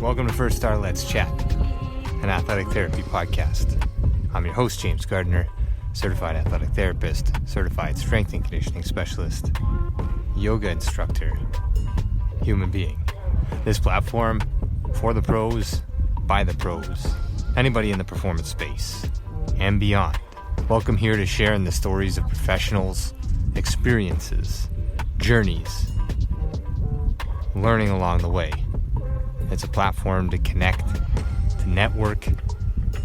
Welcome to First Star Let's Chat, an athletic therapy podcast. I'm your host, James Gardner, certified athletic therapist, certified strength and conditioning specialist, yoga instructor, human being. This platform, for the pros, by the pros, anybody in the performance space, and beyond. Welcome here to share in the stories of professionals, experiences, journeys, learning along the way. It's a platform to connect, to network,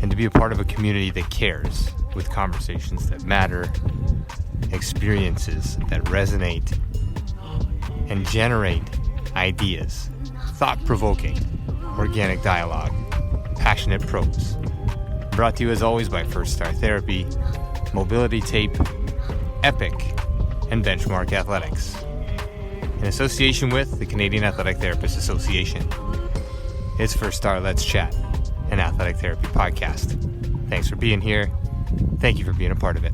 and to be a part of a community that cares, with conversations that matter, experiences that resonate, and generate ideas, thought-provoking, organic dialogue, passionate pros. Brought to you as always by First Star Therapy, Mobility Tape, Epic, and Benchmark Athletics, in association with the Canadian Athletic Therapists Association. It's First Star Let's Chat, an athletic therapy podcast. Thanks for being here. Thank you for being a part of it.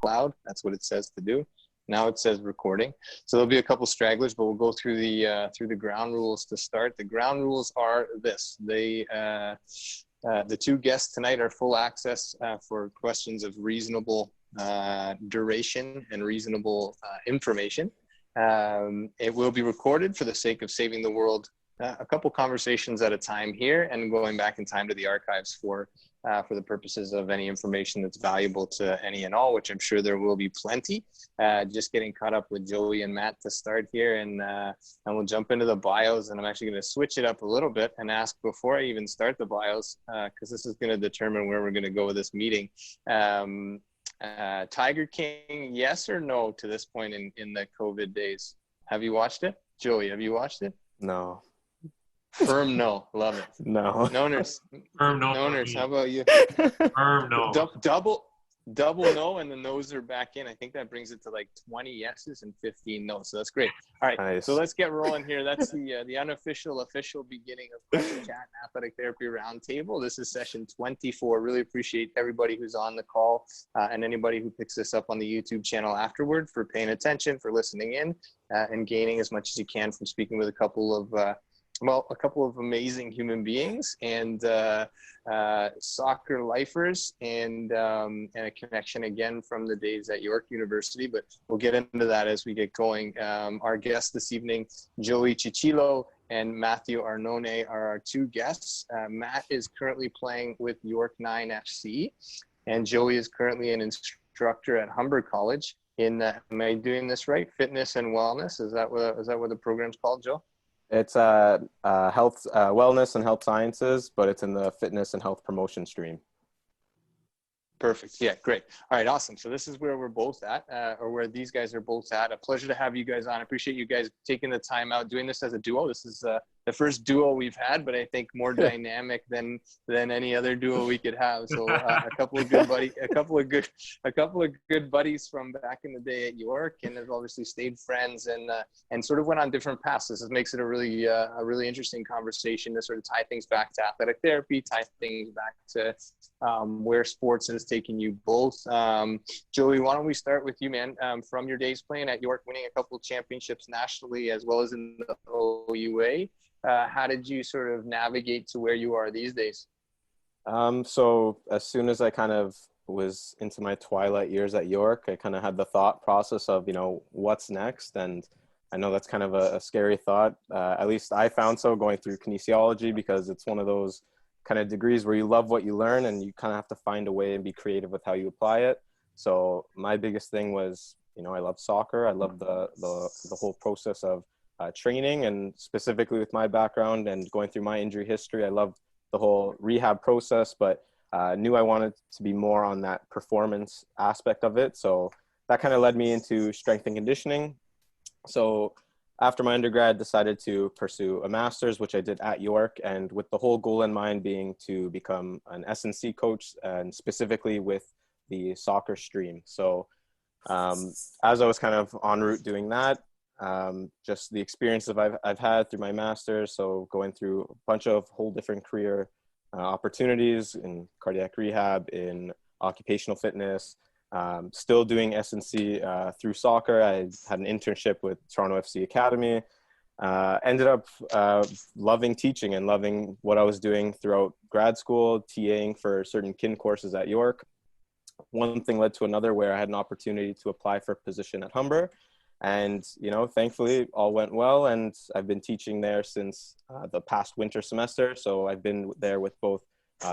Loud. That's what it says to do. Now it says recording. So there'll be a couple stragglers, but we'll go through the ground rules to start. The ground rules are this: the two guests tonight are full access for questions of reasonable duration and reasonable information. It will be recorded for the sake of saving the world a couple conversations at a time here, and going back in time to the archives for the purposes of any information that's valuable to any and all, which I'm sure there will be plenty. Just getting caught up with Joey and Matt to start here, and we'll jump into the bios. And I'm actually going to switch it up a little bit and ask before I even start the bios, because this is going to determine where we're going to go with this meeting. Tiger King, yes or no to this point in the COVID days? Have you watched it? Joey, have you watched it? No. Firm no. Love it. No. No nurse. Firm no. No nurse. How about you? Firm no. Double no, and the no's are back in. I think that brings it to like 20 yeses and 15 no's. So that's great. All right. Nice. So let's get rolling here. That's the unofficial, official beginning of Chat and Athletic Therapy Roundtable. This is session 24. Really appreciate everybody who's on the call and anybody who picks this up on the YouTube channel afterward for paying attention, for listening in, and gaining as much as you can from speaking with a couple of amazing human beings and soccer lifers, and a connection again from the days at York University, but we'll get into that as we get going. Our guests this evening, Joey Cicchillo and Matthew Arnone, are our two guests. Matt is currently playing with York 9 FC, and Joey is currently an instructor at Humber College in, am I doing this right? Fitness and wellness. Is that what the program's called, Joe? It's health, wellness and health sciences, but it's in the fitness and health promotion stream. Perfect. Yeah, great. All right, awesome. So this is where we're both at, or where these guys are both at. A pleasure to have you guys on. I appreciate you guys taking the time out, doing this as a duo. This is the first duo we've had, but I think more dynamic than any other duo we could have. So a couple of good buddies from back in the day at York, and have obviously stayed friends and sort of went on different paths. This makes it a really interesting conversation to sort of tie things back to athletic therapy, tie things back to where sports has taken you both. Joey, why don't we start with you, man? From your days playing at York, winning a couple of championships nationally as well as in the OUA, how did you sort of navigate to where you are these days? So as soon as I kind of was into my twilight years at York, I kind of had the thought process of, what's next? And I know that's kind of a scary thought. At least I found so going through kinesiology, because it's one of those kind of degrees where you love what you learn and you kind of have to find a way and be creative with how you apply it. So my biggest thing was, I love soccer. I love the whole process of training, and specifically with my background and going through my injury history, I loved the whole rehab process, but knew I wanted to be more on that performance aspect of it. So that kind of led me into strength and conditioning. So after my undergrad, decided to pursue a master's, which I did at York, and with the whole goal in mind being to become an S&C coach, and specifically with the soccer stream. So as I was kind of en route doing that, just the experiences I've had through my master's. So going through a bunch of whole different career opportunities in cardiac rehab, in occupational fitness, still doing S&C through soccer. I had an internship with Toronto FC Academy. Ended up loving teaching and loving what I was doing throughout grad school, TAing for certain kin courses at York. One thing led to another where I had an opportunity to apply for a position at Humber. And, thankfully all went well. And I've been teaching there since the past winter semester. So I've been there with both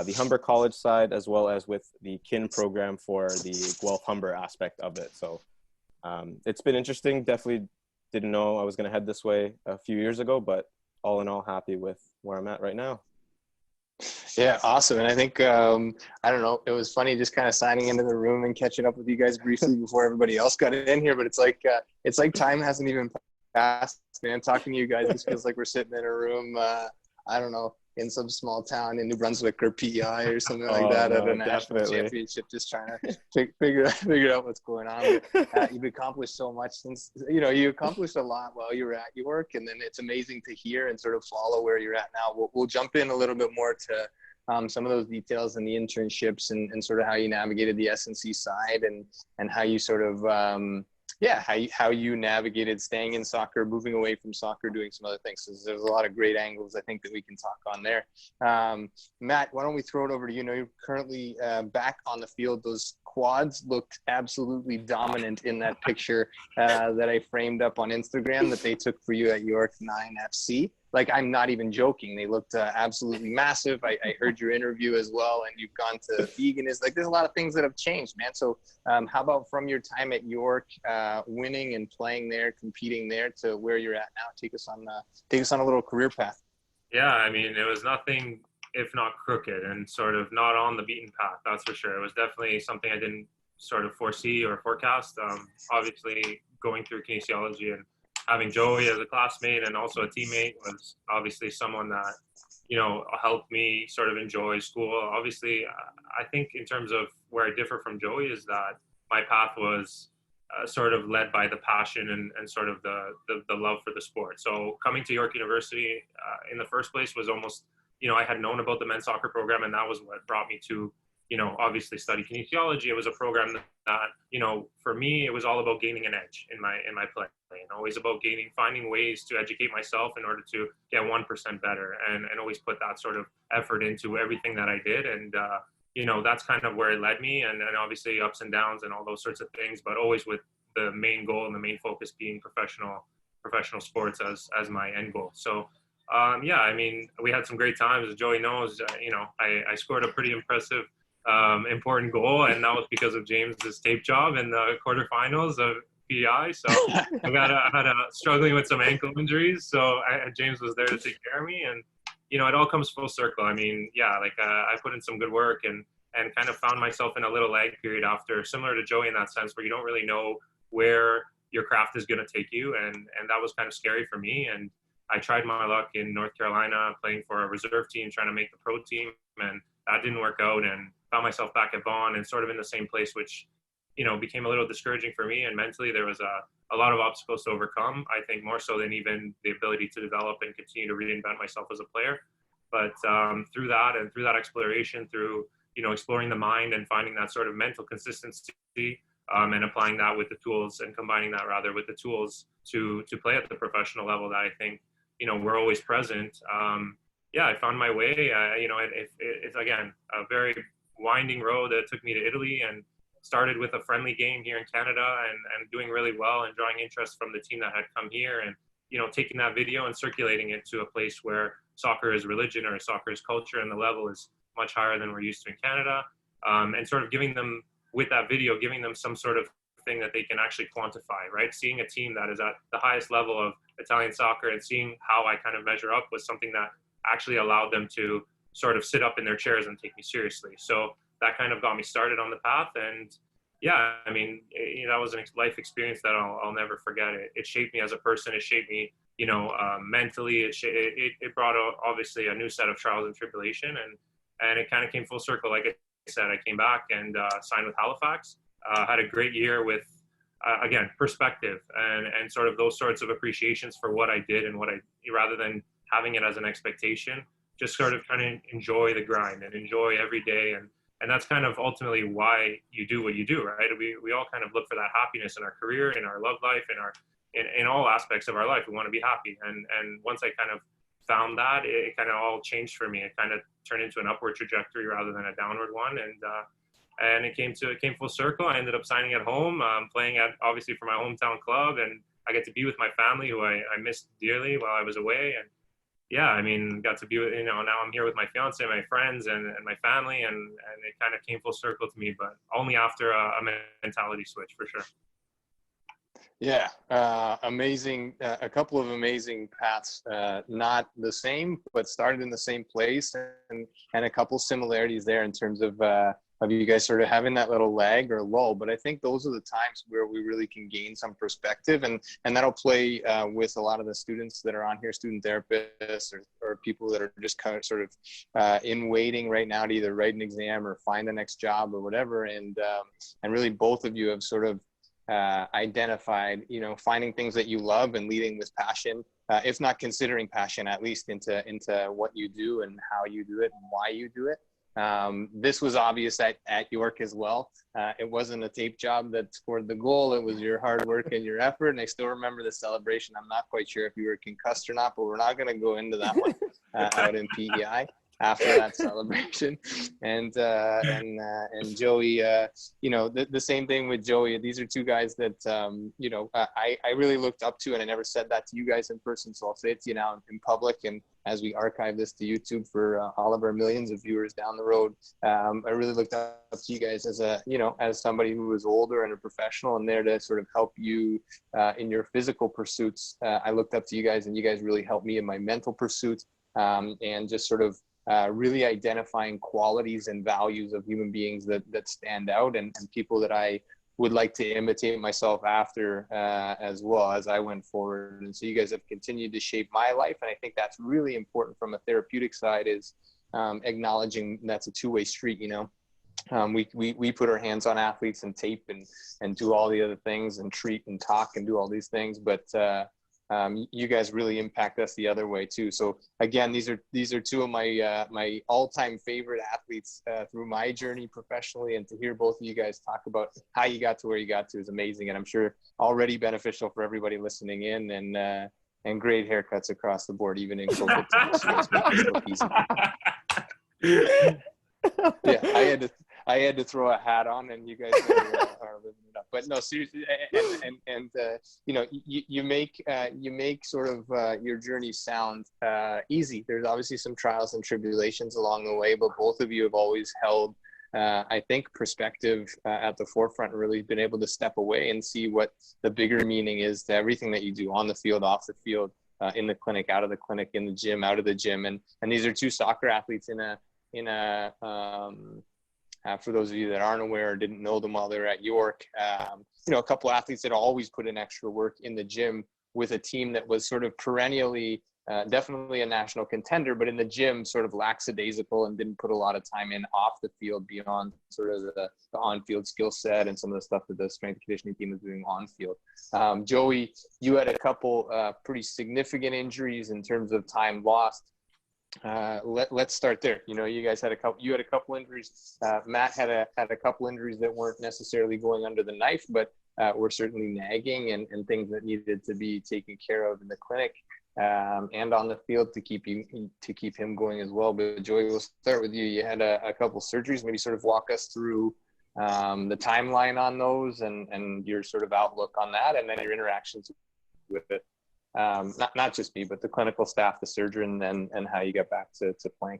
the Humber College side as well as with the kin program for the Guelph Humber aspect of it. So it's been interesting. Definitely didn't know I was going to head this way a few years ago, but all in all, happy with where I'm at right now. Yeah, awesome. And I think, I don't know, it was funny just kind of signing into the room and catching up with you guys briefly before everybody else got in here. But it's like time hasn't even passed, man. Talking to you guys, this feels like we're sitting in a room, I don't know, in some small town in New Brunswick or PEI or something like that at a national championship, just trying to figure out what's going on. But, you've accomplished so much since, you accomplished a lot while you were at York, and then it's amazing to hear and sort of follow where you're at now. We'll jump in a little bit more to some of those details and the internships and sort of how you navigated the S&C side and how you sort of, how you navigated staying in soccer, moving away from soccer, doing some other things. So there's a lot of great angles I think that we can talk on there. Matt, why don't we throw it over to you? You're currently back on the field. Those quads looked absolutely dominant in that picture that I framed up on Instagram that they took for you at York 9 FC. Like, I'm not even joking. They looked absolutely massive. I heard your interview as well, and you've gone to veganism. Like, there's a lot of things that have changed, man. So how about from your time at York, winning and playing there, competing there, to where you're at now? Take us on a little career path. Yeah, I mean, it was nothing if not crooked and sort of not on the beaten path, that's for sure. It was definitely something I didn't sort of foresee or forecast. Obviously, going through kinesiology and having Joey as a classmate and also a teammate was obviously someone that, helped me sort of enjoy school. Obviously, I think in terms of where I differ from Joey is that my path was sort of led by the passion and sort of the love for the sport. So coming to York University in the first place was almost, I had known about the men's soccer program, and that was what brought me to, obviously study kinesiology. It was a program that, for me, it was all about gaining an edge in my play. Always about finding ways to educate myself in order to get 1% better, and always put that sort of effort into everything that I did. And, that's kind of where it led me, and obviously ups and downs and all those sorts of things, but always with the main goal and the main focus being professional sports as my end goal. So, I mean, we had some great times. As Joey knows, I scored a pretty impressive, important goal, and that was because of James's tape job in the quarterfinals of PEI. So I had struggling with some ankle injuries. So James was there to take care of me, and it all comes full circle. I mean, I put in some good work and kind of found myself in a little lag period after, similar to Joey in that sense, where you don't really know where your craft is going to take you, and that was kind of scary for me. And I tried my luck in North Carolina, playing for a reserve team, trying to make the pro team, and that didn't work out, and found myself back at Vaughan and sort of in the same place, which, became a little discouraging for me. And mentally, there was a lot of obstacles to overcome, I think more so than even the ability to develop and continue to reinvent myself as a player. But through that exploration, through, exploring the mind and finding that sort of mental consistency, and applying that with the tools and combining that rather with the tools to play at the professional level that I think, we're always present. I found my way. It's again a very winding road that took me to Italy, and started with a friendly game here in Canada and doing really well and drawing interest from the team that had come here, and taking that video and circulating it to a place where soccer is religion or soccer is culture, and the level is much higher than we're used to in Canada, and sort of giving them some sort of thing that they can actually quantify, right? Seeing a team that is at the highest level of Italian soccer and seeing how I kind of measure up was something that actually allowed them to sort of sit up in their chairs and take me seriously. So that kind of got me started on the path. And I mean, that was a life experience that I'll never forget. It shaped me as a person. It shaped me, mentally. It brought obviously a new set of trials and tribulation, and it kind of came full circle. Like I said, I came back and signed with Halifax. Had a great year with again, perspective and sort of those sorts of appreciations for what I did and what I, rather than having it as an expectation, just sort of trying to enjoy the grind and enjoy every day. And that's kind of ultimately why you do what you do, right? We all kind of look for that happiness in our career, in our love life, in all aspects of our life. We want to be happy. And once I kind of found that, it kind of all changed for me. It kind of turned into an upward trajectory rather than a downward one. And it came full circle. I ended up signing at home, playing at, obviously, for my hometown club. And I get to be with my family, who I missed dearly while I was away. And yeah, I mean, got to be with, now I'm here with my fiance, my friends, and my family, and it kind of came full circle to me, but only after a mentality switch, for sure. Yeah, amazing. A couple of amazing paths, not the same, but started in the same place, and a couple similarities there in terms of you guys sort of having that little lag or lull. But I think those are the times where we really can gain some perspective, and that'll play with a lot of the students that are on here, student therapists or people that are just kind of sort of in waiting right now to either write an exam or find the next job or whatever. And really both of you have sort of identified, finding things that you love and leading with passion, if not considering passion, at least into what you do and how you do it and why you do it. This was obvious at York as well. It wasn't a tape job that scored the goal. It was your hard work and your effort. And I still remember the celebration. I'm not quite sure if you were concussed or not, but we're not going to go into that one out in PEI after that celebration. And Joey, the same thing with Joey. These are two guys that, I really looked up to, and I never said that to you guys in person. So I'll say it to you now in public. And as we archive this to YouTube for all of our millions of viewers down the road, I really looked up to you guys as as somebody who was older and a professional and there to sort of help you in your physical pursuits. I looked up to you guys, and you guys really helped me in my mental pursuits, and just sort of really identifying qualities and values of human beings that stand out, and people that I would like to imitate myself after as well as I went forward. And so you guys have continued to shape my life. And I think that's really important from a therapeutic side, is acknowledging that's a two-way street. We put our hands on athletes and tape and do all the other things and treat and talk and do all these things. But you guys really impact us the other way too. So again, these are two of my my all-time favorite athletes through my journey professionally, and to hear both of you guys talk about how you got to where you got to is amazing, and I'm sure already beneficial for everybody listening in. And great haircuts across the board, even in COVID times. You guys make this look easy. Yeah, I had to throw a hat on, and you guys are living it up. But no, seriously, you make sort of your journey sound easy. There's obviously some trials and tribulations along the way, but both of you have always held, I think, perspective at the forefront, and really been able to step away and see what the bigger meaning is to everything that you do on the field, off the field, in the clinic, out of the clinic, in the gym, out of the gym. And these are two soccer athletes for those of you that aren't aware or didn't know them while they were at York, a couple athletes that always put in extra work in the gym with a team that was sort of perennially, definitely a national contender, but in the gym sort of lackadaisical and didn't put a lot of time in off the field beyond sort of the on-field skill set and some of the stuff that the strength and conditioning team was doing on field. Joey, you had a couple pretty significant injuries in terms of time lost. Let's start there. You guys had a couple injuries. Matt had a couple injuries that weren't necessarily going under the knife, but were certainly nagging and things that needed to be taken care of in the clinic and on the field to keep him going as well. But Joey, we'll start with you. You had a couple surgeries. Maybe sort of walk us through the timeline on those and your sort of outlook on that, and then your interactions with it. Not just me, but the clinical staff, the surgeon, and how you get back to playing.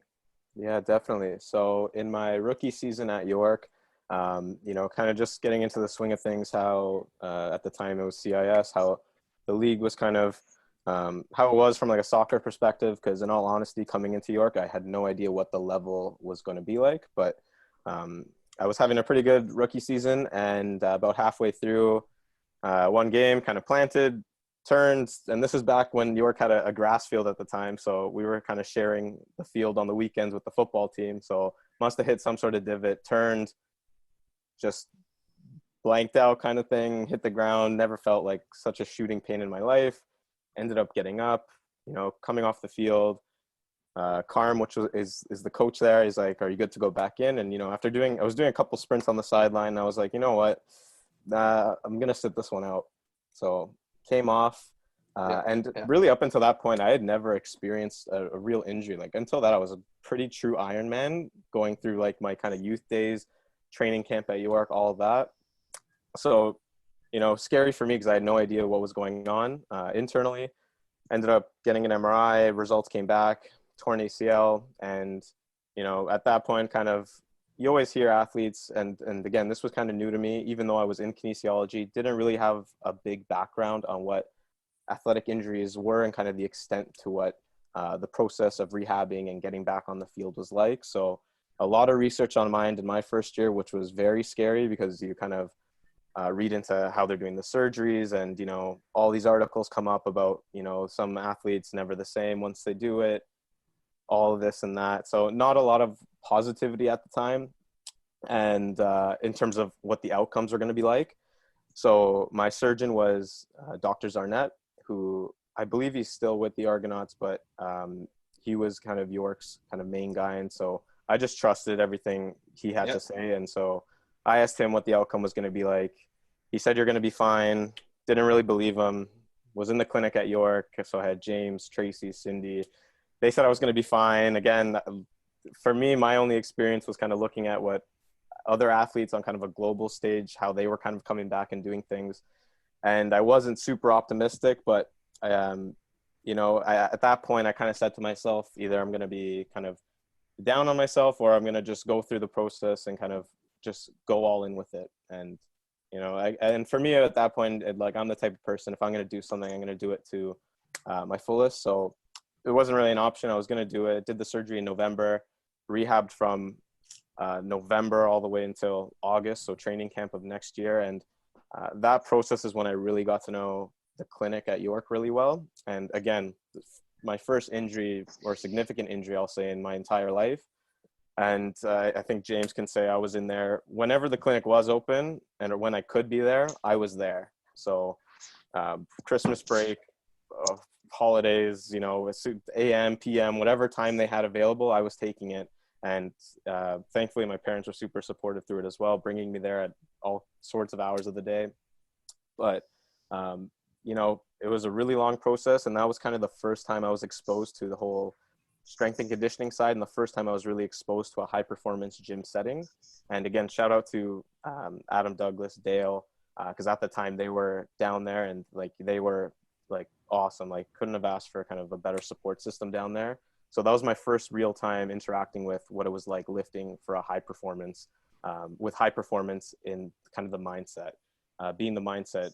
Yeah, definitely. So in my rookie season at York, kind of just getting into the swing of things, how at the time it was CIS, how the league was kind of, how it was from like a soccer perspective, because in all honesty, coming into York, I had no idea what the level was going to be like, but I was having a pretty good rookie season, and about halfway through one game, kind of planted, turned, and this is back when York had a grass field at the time, so we were kind of sharing the field on the weekends with the football team, so must have hit some sort of divot, turned, just blanked out kind of thing, hit the ground, never felt like such a shooting pain in my life. Ended up getting up, coming off the field. Carm, which is the coach there, he's like, "Are you good to go back in?" And I was doing a couple sprints on the sideline, and I was like, you know what, I'm gonna sit this one out. So came off, and really up until that point, I had never experienced a real injury. Like until that, I was a pretty true Ironman, going through like my kind of youth days, training camp at York, all of that. So, scary for me because I had no idea what was going on internally. Ended up getting an MRI, results came back, torn ACL. And, at that point, kind of, you always hear athletes, and again, this was kind of new to me, even though I was in kinesiology, didn't really have a big background on what athletic injuries were and kind of the extent to what the process of rehabbing and getting back on the field was like. So a lot of research on my end in my first year, which was very scary because you kind of read into how they're doing the surgeries, and all these articles come up about some athletes never the same once they do it, all of this and that. So not a lot of positivity at the time, and in terms of what the outcomes are going to be like. So my surgeon was Dr. Arnone, who I believe he's still with the Argonauts, but he was kind of York's kind of main guy, and so I just trusted everything he had to say. And so I asked him what the outcome was going to be like. He said, "You're going to be fine." Didn't really believe him. Was in the clinic at York. So I had James, Tracy, Cindy. They said I was going to be fine. Again, for me, my only experience was kind of looking at what other athletes on kind of a global stage, how they were kind of coming back and doing things. And I wasn't super optimistic, but at that point, I kind of said to myself, either I'm going to be kind of down on myself, or I'm going to just go through the process and kind of just go all in with it. And, and for me at that point, I'm the type of person, if I'm going to do something, I'm going to do it to my fullest. So it wasn't really an option. I was going to do it. Did the surgery in November, rehabbed from November all the way until August. So training camp of next year. And that process is when I really got to know the clinic at York really well. And again, my first injury, or significant injury, I'll say, in my entire life. And I think James can say I was in there whenever the clinic was open, and when I could be there, I was there. So Christmas break, holidays, AM, PM, whatever time they had available, I was taking it. And thankfully, my parents were super supportive through it as well, bringing me there at all sorts of hours of the day. But, it was a really long process. And that was kind of the first time I was exposed to the whole strength and conditioning side, and the first time I was really exposed to a high performance gym setting. And again, shout out to Adam, Douglas, Dale, because at the time they were down there, and they were awesome. Couldn't have asked for kind of a better support system down there. So that was my first real time interacting with what it was like lifting for a high performance, with high performance in kind of the mindset, being the mindset.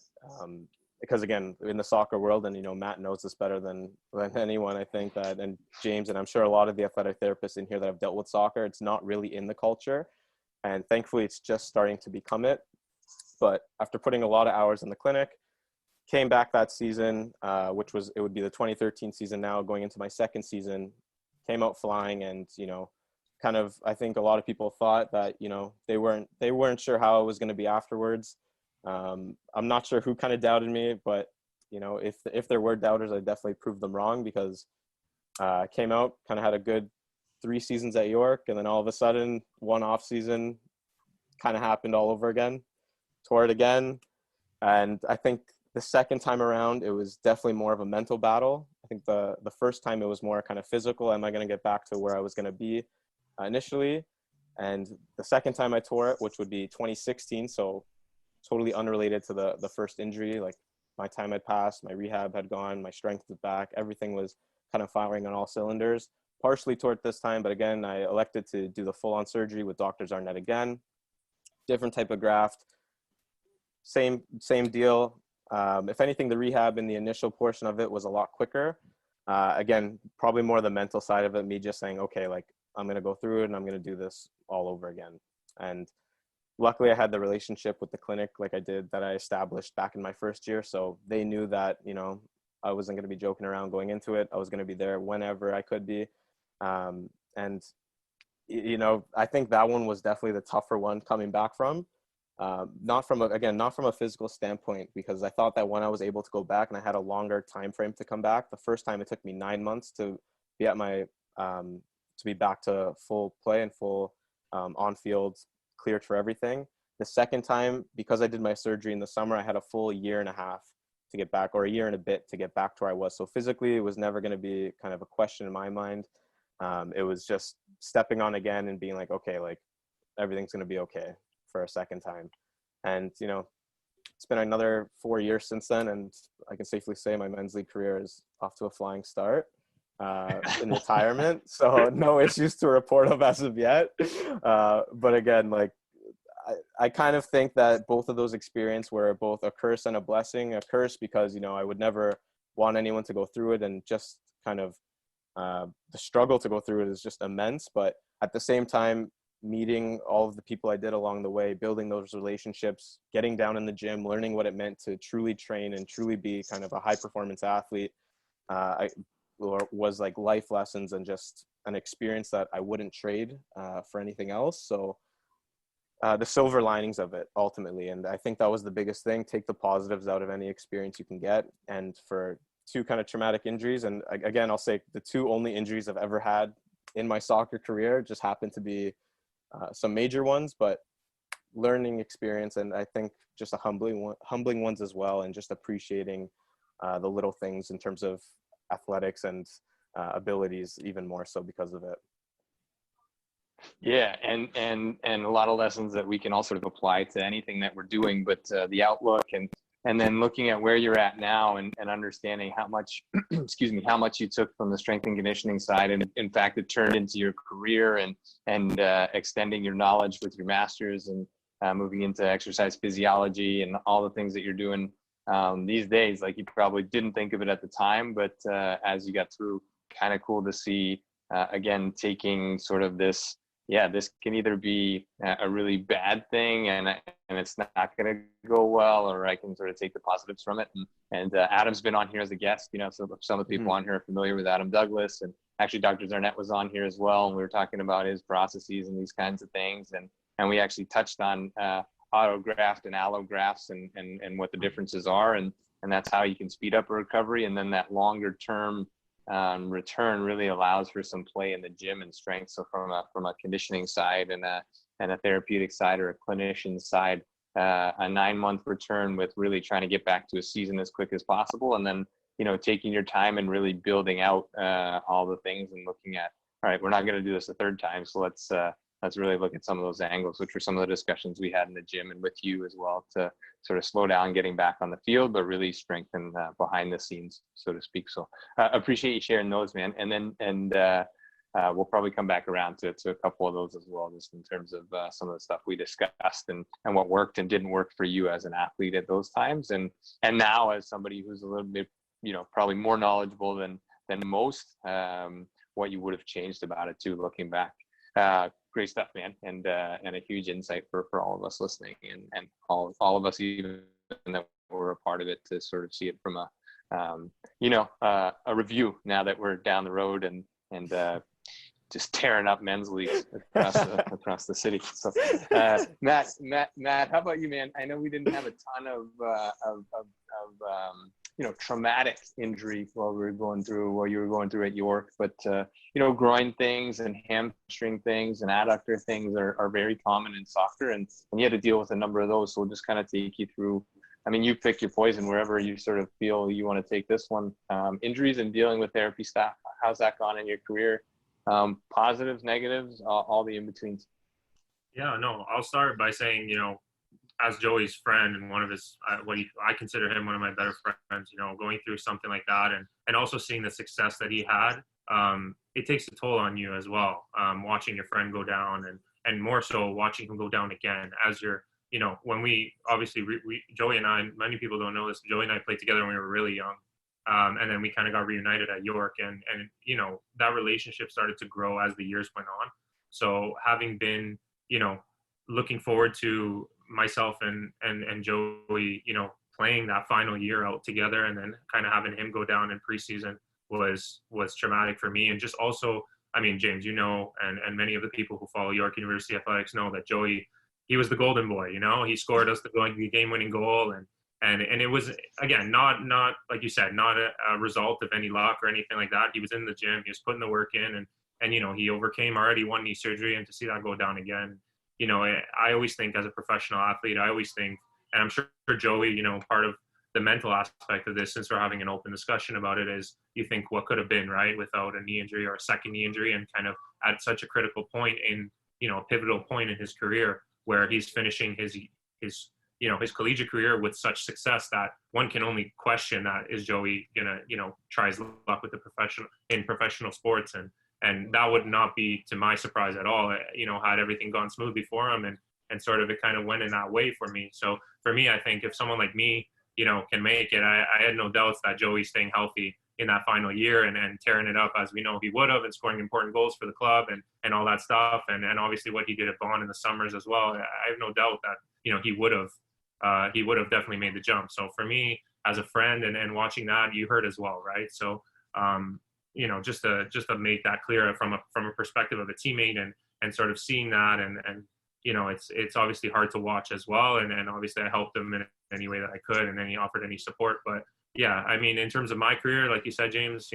Because again, in the soccer world, and Matt knows this better than anyone, I think, that, and James, and I'm sure a lot of the athletic therapists in here that have dealt with soccer, it's not really in the culture, and thankfully it's just starting to become it. But after putting a lot of hours in the clinic, came back that season, it would be the 2013 season now, going into my second season, came out flying, and kind of, I think a lot of people thought that they weren't sure how it was going to be afterwards. I'm not sure who kind of doubted me, but if there were doubters, I definitely proved them wrong, because I came out, kind of had a good 3 seasons at York, and then all of a sudden, one off season kind of happened all over again, tore it again. And I think the second time around, it was definitely more of a mental battle. I think the first time it was more kind of physical. Am I going to get back to where I was going to be initially? And the second time I tore it, which would be 2016, so totally unrelated to the first injury. My time had passed, my rehab had gone, my strength was back, everything was kind of firing on all cylinders. Partially tore it this time, but again, I elected to do the full-on surgery with Dr. Arnone again. Different type of graft, same deal. If anything, the rehab in the initial portion of it was a lot quicker. Again, probably more the mental side of it, me just saying, okay, I'm going to go through it and I'm going to do this all over again. And luckily I had the relationship with the clinic that I established back in my first year. So they knew that, I wasn't going to be joking around going into it. I was going to be there whenever I could be. And, I think that one was definitely the tougher one coming back from. Not from a physical standpoint, because I thought that when I was able to go back and I had a longer time frame to come back, the first time it took me 9 months to be at my to be back to full play and full on field, cleared for everything. The second time, because I did my surgery in the summer, I had a full year and a half to get back, or a year and a bit to get back to where I was. So physically, it was never going to be kind of a question in my mind. It was just stepping on again and being like, okay, like everything's going to be okay for a second time. And, you know, it's been another 4 years since then. And I can safely say my men's league career is off to a flying start in retirement. So no issues to report of as of yet. But again, like, I kind of think that both of those experiences were both a curse and a blessing. A curse because, you know, I would never want anyone to go through it, and just kind of the struggle to go through it is just immense. But at the same time, meeting all of the people I did along the way, building those relationships, getting down in the gym, learning what it meant to truly train and truly be kind of a high performance athlete, was like life lessons and just an experience that I wouldn't trade for anything else. So the silver linings of it ultimately. And I think that was the biggest thing. Take the positives out of any experience you can get. And for two kind of traumatic injuries, and again, I'll say the two only injuries I've ever had in my soccer career just happened to be some major ones, but learning experience. And I think just a humbling ones as well. And just appreciating the little things in terms of athletics and abilities even more so because of it. Yeah, and a lot of lessons that we can all sort of apply to anything that we're doing, but the outlook and then looking at where you're at now and understanding how much, excuse me, how much you took from the strength and conditioning side, and in fact it turned into your career, and extending your knowledge with your master's, and moving into exercise physiology and all the things that you're doing these days. Like, you probably didn't think of it at the time, but as you got through, kind of cool to see again, taking sort of this. Yeah, this can either be a really bad thing and it's not going to go well, or I can sort of take the positives from it. And Adam's been on here as a guest, you know, so some of the people on here are familiar with Adam Douglas, and actually Dr. Zarnett was on here as well. And we were talking about his processes and these kinds of things. And we actually touched on autograft and allografts and what the differences are. And that's how you can speed up a recovery. And then that longer term return really allows for some play in the gym and strength. So from a conditioning side and a therapeutic side, or a clinician side, a 9-month return with really trying to get back to a season as quick as possible. And then, you know, taking your time and really building out all the things and looking at, all right, we're not going to do this a third time. So let's really look at some of those angles, which were some of the discussions we had in the gym and with you as well, to sort of slow down getting back on the field, but really strengthen behind the scenes, so to speak. So appreciate you sharing those, man. And we'll probably come back around to a couple of those as well, just in terms of some of the stuff we discussed and what worked and didn't work for you as an athlete at those times. And now as somebody who's a little bit, you know, probably more knowledgeable than most, what you would have changed about it too, looking back. Great stuff, man, and a huge insight for all of us listening, and all of us even that were a part of it, to sort of see it from a review now that we're down the road and just tearing up men's leagues across the city. So Matt, how about you, man? I know we didn't have a ton of traumatic injury while you were going through at York, but groin things and hamstring things and adductor things are very common in soccer, and you had to deal with a number of those. So we'll just kind of take you through. I mean, you pick your poison wherever you sort of feel you want to take this one. Injuries and dealing with therapy staff. How's that gone in your career? Positives, negatives, all the in-betweens. Yeah, no, I'll start by saying, as Joey's friend and one of his, I consider him one of my better friends, going through something like that and also seeing the success that he had, it takes a toll on you as well. Watching your friend go down and more so watching him go down again as you're, when we obviously, Joey and I, many people don't know this, Joey and I played together when we were really young. And then we kind of got reunited at York and that relationship started to grow as the years went on. So having been, looking forward to myself and Joey, playing that final year out together and then kind of having him go down in preseason was traumatic for me. And just also, I mean, James, and many of the people who follow York University athletics know that Joey he was the golden boy, he scored us the game-winning goal. And it was, again, not like you said, not a result of any luck or anything like that. He was in the gym, he was putting the work in, and he overcame already one knee surgery, and to see that go down again, I always think, as a professional athlete, I always think, and I'm sure Joey, part of the mental aspect of this, since we're having an open discussion about it, is you think what could have been, right, without a knee injury or a second knee injury, and kind of at such a critical point in, a pivotal point in his career where he's finishing his collegiate career with such success, that one can only question that, is Joey gonna, try his luck with professional sports? And that would not be to my surprise at all, had everything gone smoothly for him, and sort of it kind of went in that way for me. So for me, I think if someone like me, can make it, I had no doubts that Joey staying healthy in that final year and tearing it up as we know he would have, and scoring important goals for the club and all that stuff. And obviously what he did at Vaughan in the summers as well, I have no doubt that, he would have definitely made the jump. So for me, as a friend and watching that, you heard as well, right? So, just to make that clear from a perspective of a teammate and sort of seeing that, and it's obviously hard to watch as well. And obviously I helped him in any way that I could, and then he offered any support. But yeah, I mean, in terms of my career, like you said, James,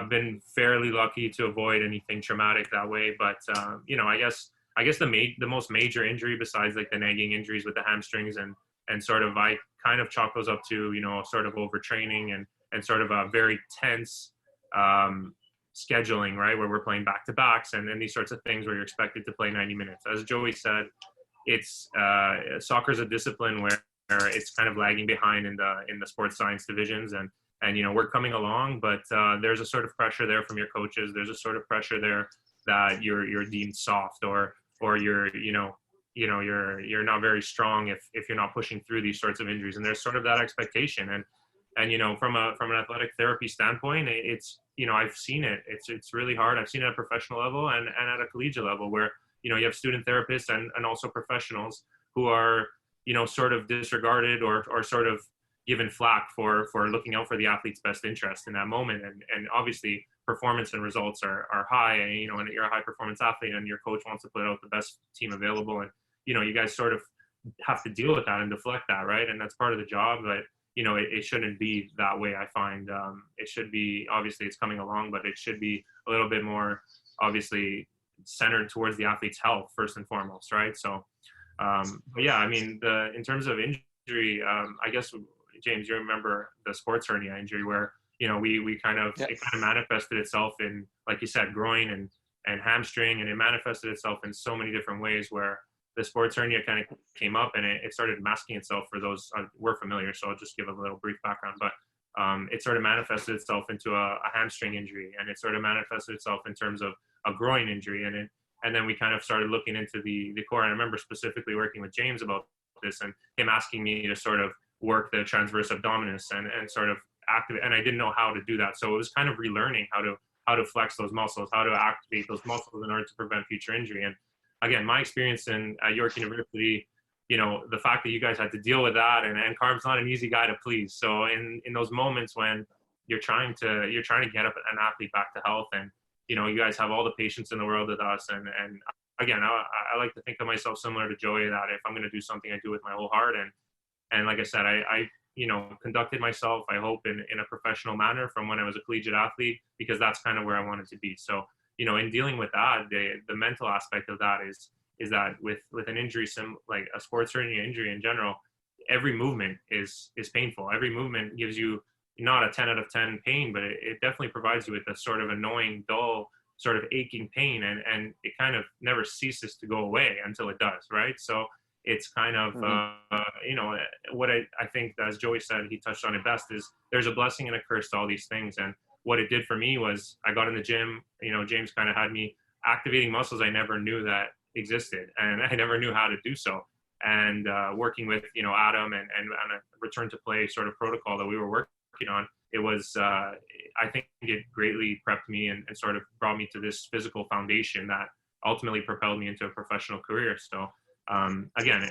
been fairly lucky to avoid anything traumatic that way. But, I guess the most major injury, besides like the nagging injuries with the hamstrings and sort of, I kind of chalk those up to, sort of overtraining and sort of a very tense scheduling, right, where we're playing back-to-backs and these sorts of things where you're expected to play 90 minutes. As Joey said, it's soccer's a discipline where it's kind of lagging behind in the sports science divisions, and we're coming along, but there's a sort of pressure there from your coaches. There's a sort of pressure there that you're deemed soft, or you're you're not very strong if you're not pushing through these sorts of injuries. And there's sort of that expectation. And from an athletic therapy standpoint, it's I've seen it. It's really hard. I've seen it at a professional level and at a collegiate level, where you have student therapists and also professionals who are sort of disregarded or sort of given flack for looking out for the athlete's best interest in that moment. And obviously performance and results are high, and and you're a high performance athlete, and your coach wants to put out the best team available, and you guys sort of have to deal with that and deflect that, right? And that's part of the job. But it shouldn't be that way. I find it should be, obviously it's coming along, but it should be a little bit more obviously centered towards the athlete's health first and foremost, right? So but yeah, I mean, in terms of injury, I guess, James, you remember the sports hernia injury where we kind of it kind of manifested itself in, like you said, groin and hamstring, and it manifested itself in so many different ways, where the sports hernia kind of came up and it started masking itself. For those we're familiar, so I'll just give a little brief background. But it sort of manifested itself into a hamstring injury, and it sort of manifested itself in terms of a groin injury, and then we kind of started looking into the core. And I remember specifically working with James about this, and him asking me to sort of work the transverse abdominis and sort of activate, and I didn't know how to do that. So it was kind of relearning how to flex those muscles, how to activate those muscles in order to prevent future injury. And again, my experience at York University, the fact that you guys had to deal with that, and Carm's not an easy guy to please. So in those moments when you're trying to get up an athlete back to health, and you guys have all the patience in the world with us, and again, I like to think of myself similar to Joey, that if I'm going to do something, I do it with my whole heart. And like I said, I conducted myself, I hope, in a professional manner from when I was a collegiate athlete, because that's kind of where I wanted to be. So, in dealing with that, the mental aspect of that is that with an injury, like a sports hernia injury in general, every movement is painful. Every movement gives you not a 10 out of 10 pain, but it definitely provides you with a sort of annoying, dull, sort of aching pain, and it kind of never ceases to go away until it does, right? So it's kind of, what I think, as Joey said, he touched on it best, is there's a blessing and a curse to all these things. And what it did for me was I got in the gym, James kind of had me activating muscles I never knew that existed, and I never knew how to do so. And working with, Adam and a return to play sort of protocol that we were working on, it was, I think it greatly prepped me and sort of brought me to this physical foundation that ultimately propelled me into a professional career. So again,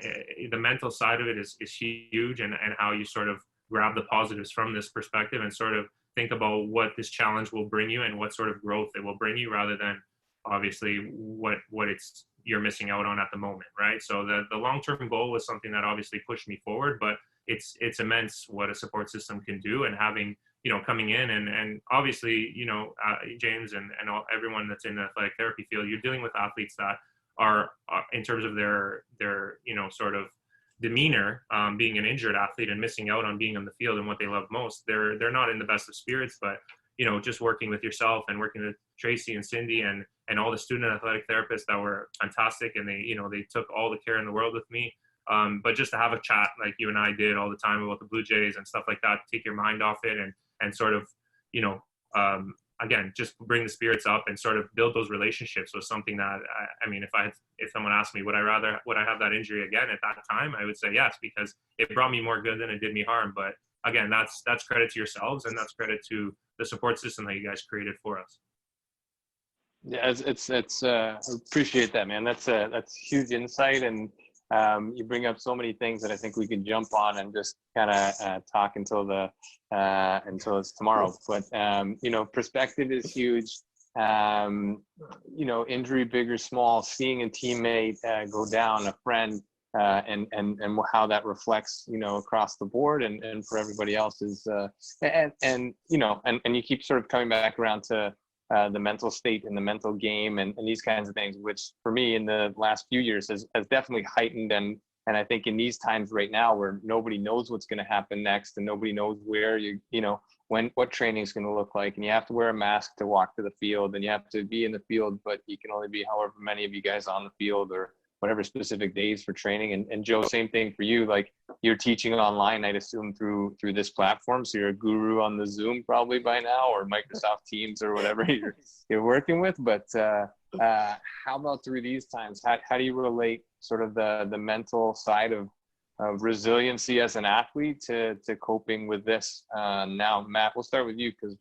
the mental side of it is huge, and how you sort of grab the positives from this perspective and sort of think about what this challenge will bring you and what sort of growth it will bring you, rather than obviously what it's you're missing out on at the moment, right? So the long-term goal was something that obviously pushed me forward, but it's immense what a support system can do. And having, coming in and obviously, James and everyone that's in the athletic therapy field, you're dealing with athletes that are in terms of their sort of demeanor, being an injured athlete and missing out on being on the field and what they love most. They're not in the best of spirits, but just working with yourself and working with Tracy and Cindy and all the student athletic therapists that were fantastic, and they took all the care in the world with me. But just to have a chat like you and I did all the time about the Blue Jays and stuff like that, take your mind off it and sort of, again, just bring the spirits up and sort of build those relationships was something that, if someone asked me, would I have that injury again at that time? I would say yes, because it brought me more good than it did me harm. But again, that's credit to yourselves, and that's credit to the support system that you guys created for us. Yeah, it's I appreciate that, man. That's huge insight, and you bring up so many things that I think we could jump on and just kind of talk until it's tomorrow. But perspective is huge. Injury, big or small, seeing a teammate go down, a friend, and how that reflects, across the board and for everybody else is, and you keep sort of coming back around to the mental state and the mental game and these kinds of things, which for me in the last few years has definitely heightened. And I think in these times right now where nobody knows what's going to happen next and nobody knows where what training is going to look like, and you have to wear a mask to walk to the field, and you have to be in the field, but you can only be however many of you guys on the field or whatever specific days for training. And Joe, same thing for you. Like, you're teaching online, I'd assume through this platform. So you're a guru on the Zoom probably by now, or Microsoft Teams or whatever you're working with. But how about through these times? How do you relate sort of the mental side of resiliency as an athlete to coping with this? Now, Matt, we'll start with you because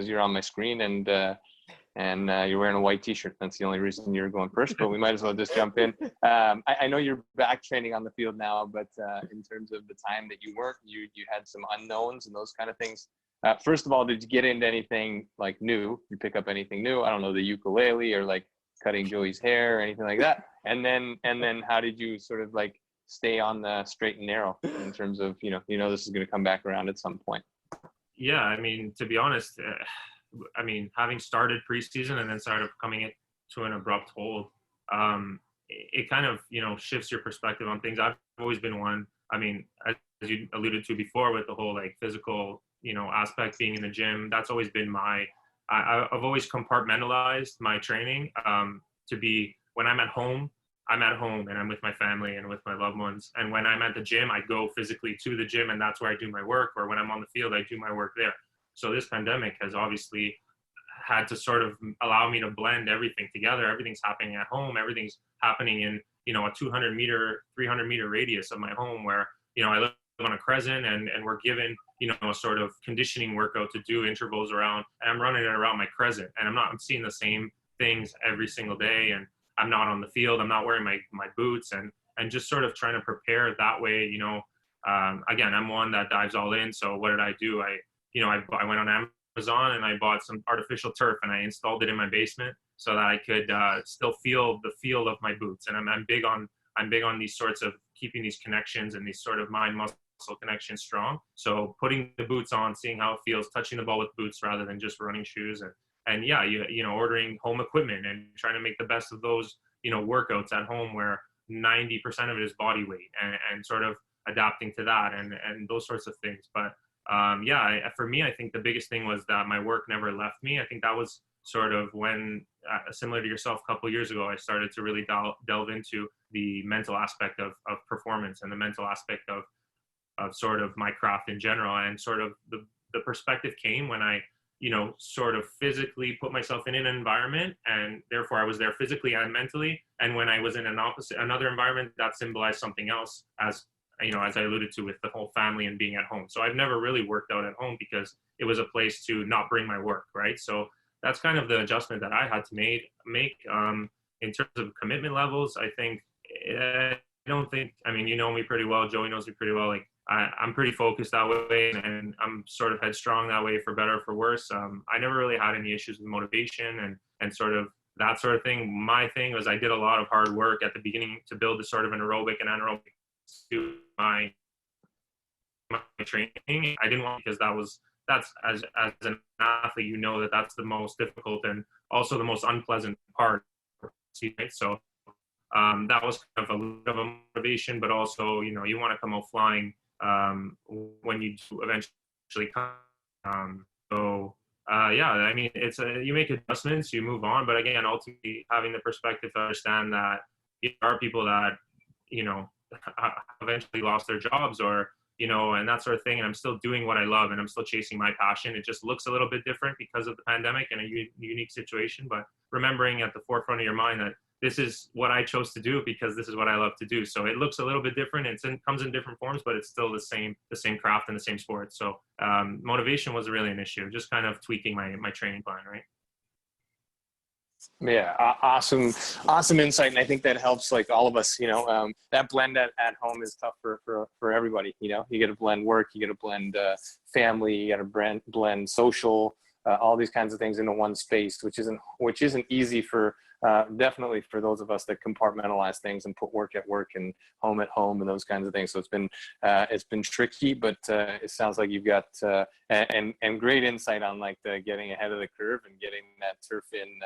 you're on my screen and you're wearing a white t-shirt. That's the only reason you're going first, but we might as well just jump in. I know you're back training on the field now, but in terms of the time that you worked, you had some unknowns and those kind of things. First of all, did you get into anything like new? You pick up anything new? I don't know, the ukulele or like cutting Joey's hair or anything like that. And then how did you sort of like stay on the straight and narrow in terms of, this is going to come back around at some point? Yeah, to be honest, having started preseason and then started coming to an abrupt hold, it kind of, shifts your perspective on things. I've always been one, as you alluded to before with the whole like physical, aspect, being in the gym, that's always been I've always compartmentalized my training to be, when I'm at home and I'm with my family and with my loved ones. And when I'm at the gym, I go physically to the gym and that's where I do my work, or when I'm on the field, I do my work there. So this pandemic has obviously had to sort of allow me to blend everything together. Everything's happening at home. Everything's happening in, a 200 meter, 300 meter radius of my home where, I live on a crescent and we're given, a sort of conditioning workout to do intervals around, and I'm running it around my crescent, and I'm seeing the same things every single day, and I'm not on the field. I'm not wearing my boots and just sort of trying to prepare that way. Again, I'm one that dives all in. So what did I do? I went on Amazon and I bought some artificial turf and I installed it in my basement so that I could still feel the feel of my boots. And I'm big on these sorts of keeping these connections and these sort of mind muscle connections strong. So putting the boots on, seeing how it feels, touching the ball with boots rather than just running shoes, and yeah, ordering home equipment and trying to make the best of those, workouts at home where 90% of it is body weight and sort of adapting to that and those sorts of things. But for me, I think the biggest thing was that my work never left me. I think that was sort of when, similar to yourself, a couple of years ago, I started to really delve into the mental aspect of performance and the mental aspect of sort of my craft in general. And sort of the perspective came when I, sort of physically put myself in an environment, and therefore I was there physically and mentally. And when I was in another environment that symbolized something else, as I alluded to with the whole family and being at home. So I've never really worked out at home because it was a place to not bring my work, right? So that's kind of the adjustment that I had to make. In terms of commitment levels, I think, I don't think, you know me pretty well, Joey knows me pretty well. Like I'm pretty focused that way, and I'm sort of headstrong that way, for better or for worse. I never really had any issues with motivation and sort of that sort of thing. My thing was I did a lot of hard work at the beginning to build a sort of an aerobic and anaerobic to my training. I didn't want, because that's as an athlete, you know, that's the most difficult and also the most unpleasant part. Right? So that was kind of a little bit of a motivation, but also, you know, you want to come out flying when you do eventually come. Yeah, I mean, you make adjustments, you move on, but again, ultimately having the perspective to understand that there are people that, you know, eventually lost their jobs, or, you know, and that sort of thing. And I'm still doing what I love, and I'm still chasing my passion. It just looks a little bit different because of the pandemic and a unique situation, but remembering at the forefront of your mind that this is what I chose to do because this is what I love to do. So it looks a little bit different. Comes in different forms, but it's still the same craft and the same sport. So motivation wasn't really an issue, just kind of tweaking my training plan, right? Yeah, awesome insight, and I think that helps like all of us. You know, that blend at home is tough for everybody. You know, you got to blend work, you got to blend family, you got to blend social, all these kinds of things into one space, which isn't easy for definitely for those of us that compartmentalize things and put work at work and home at home and those kinds of things. So it's been tricky, but it sounds like you've got and great insight on like the getting ahead of the curve and getting that turf in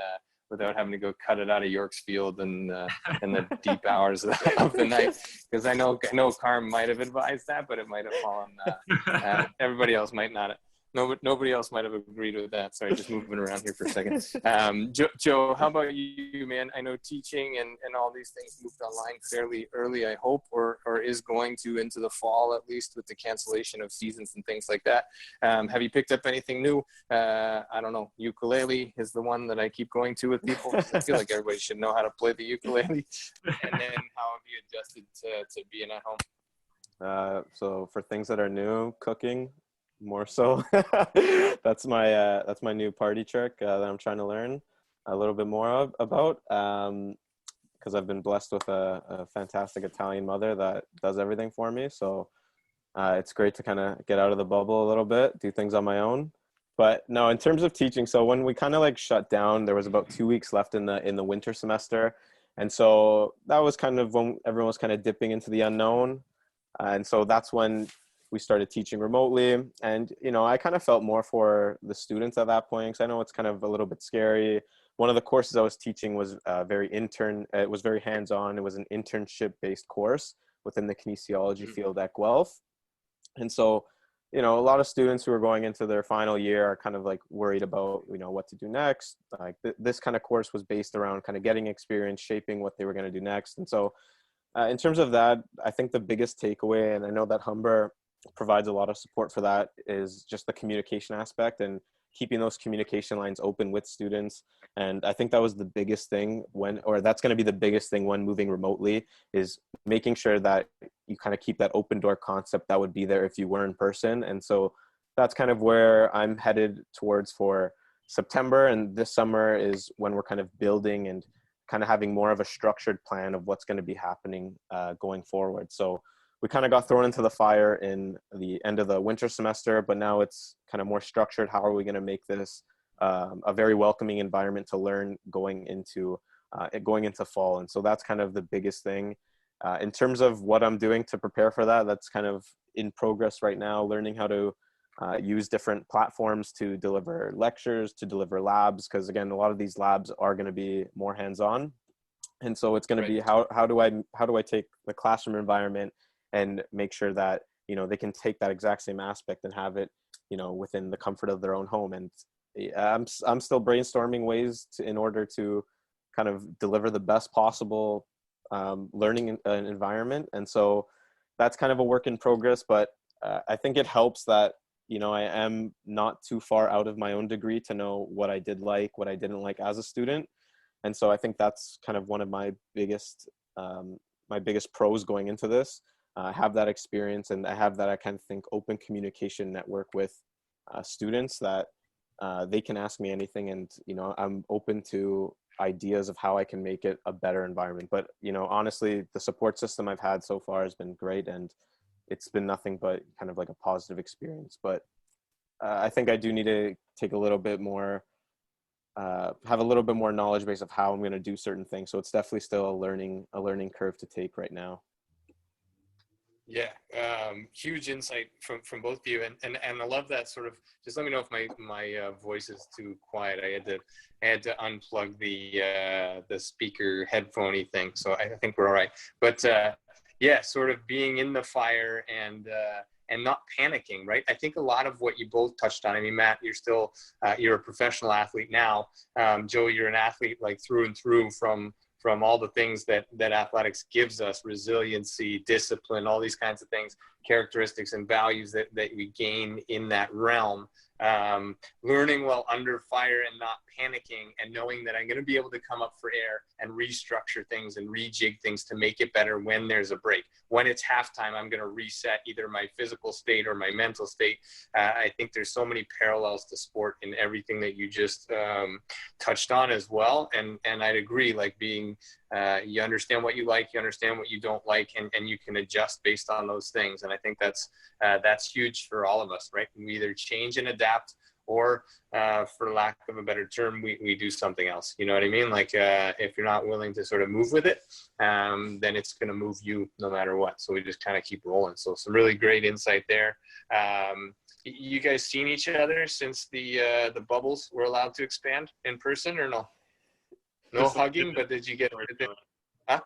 without having to go cut it out of York's field and the deep hours of the night. Because I know Carm might have advised that, but it might have fallen. Everybody else might not. Nobody else might have agreed with that. Sorry, just moving around here for a second. Joe, how about you, man? I know teaching and all these things moved online fairly early, I hope, or is going to into the fall, at least with the cancellation of seasons and things like that. Have you picked up anything new? I don't know. Ukulele is the one that I keep going to with people. I feel like everybody should know how to play the ukulele. And then how have you adjusted to being at home? So for things that are new, cooking. More so. That's my new party trick that I'm trying to learn a little bit more about, because I've been blessed with a fantastic Italian mother that does everything for me. So it's great to kind of get out of the bubble a little bit, do things on my own. But no, in terms of teaching, so when we kind of like shut down, there was about 2 weeks left in the winter semester, and so that was kind of when everyone was kind of dipping into the unknown, and so that's when we started teaching remotely. And, you know, I kind of felt more for the students at that point, because I know it's kind of a little bit scary. One of the courses I was teaching was it was very hands-on. It was an internship-based course within the kinesiology field at Guelph. And so, you know, a lot of students who are going into their final year are kind of like worried about, you know, what to do next. Like this kind of course was based around kind of getting experience, shaping what they were going to do next. And so in terms of that, I think the biggest takeaway, and I know that Humber provides a lot of support for that, is just the communication aspect and keeping those communication lines open with students. And I think that was the biggest thing that's going to be the biggest thing when moving remotely, is making sure that you kind of keep that open door concept that would be there if you were in person. And so that's kind of where I'm headed towards for September. And this summer is when we're kind of building and kind of having more of a structured plan of what's going to be happening going forward. So we kind of got thrown into the fire in the end of the winter semester, but now it's kind of more structured. How are we going to make this a very welcoming environment to learn going into fall? And so that's kind of the biggest thing. In terms of what I'm doing to prepare for that, that's kind of in progress right now, learning how to use different platforms to deliver lectures, to deliver labs, because again, a lot of these labs are going to be more hands-on. And so it's going to be how do I take the classroom environment and make sure that, you know, they can take that exact same aspect and have it, you know, within the comfort of their own home. And I'm still brainstorming ways in order to kind of deliver the best possible learning environment. And so that's kind of a work in progress, but I think it helps that, you know, I am not too far out of my own degree to know what I did like, what I didn't like as a student. And so I think that's kind of one of my biggest pros going into this. I have that experience, and I have that, I kind of think, open communication network with students that they can ask me anything, and, you know, I'm open to ideas of how I can make it a better environment. But, you know, honestly, the support system I've had so far has been great, and it's been nothing but kind of like a positive experience. But I think I do need to take a little bit more have a little bit more knowledge base of how I'm going to do certain things. So it's definitely still a learning curve to take right now. Yeah, huge insight from both of you, and I love that sort of. Just let me know if my voice is too quiet. I had to unplug the speaker headphoney thing, so I think we're all right. But yeah, sort of being in the fire and not panicking, right? I think a lot of what you both touched on. I mean, Matt, you're a professional athlete now. Joe, you're an athlete like through and through from all the things that athletics gives us: resiliency, discipline, all these kinds of things, characteristics and values that we gain in that realm. Learning while under fire and not panicking, and knowing that I'm going to be able to come up for air and restructure things and rejig things to make it better when there's a break. When it's halftime, I'm going to reset either my physical state or my mental state. I think there's so many parallels to sport in everything that you just touched on as well. And I'd agree, like being, you understand what you like, you understand what you don't like, and you can adjust based on those things. And I think that's huge for all of us, right? We either change and adapt, or for lack of a better term, we do something else. You know what I mean? Like if you're not willing to sort of move with it, then it's going to move you no matter what. So we just kind of keep rolling. So some really great insight there. You guys seen each other since the bubbles were allowed to expand in person, or no? No just hugging, but did you get? Huh?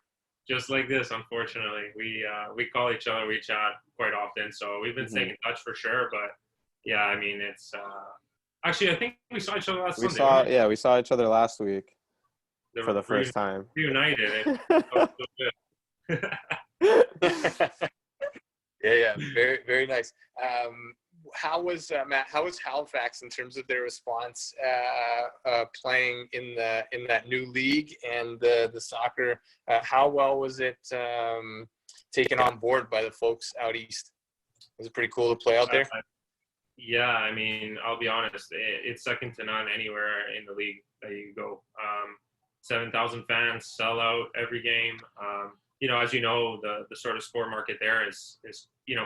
Just like this, unfortunately, we call each other, we chat quite often, so we've been staying in touch for sure. But yeah, I mean, it's actually, I think we saw each other last Sunday. We saw each other last week for the first time. Reunited. It was so good. Yeah, very, very nice. How was Matt? How was Halifax in terms of their response playing in that new league and the soccer? How well was it taken on board by the folks out east? Was it pretty cool to play out there? Yeah, I mean, I'll be honest, it's second to none anywhere in the league that you go. 7,000 fans, sell out every game. As you know, the sort of sport market there is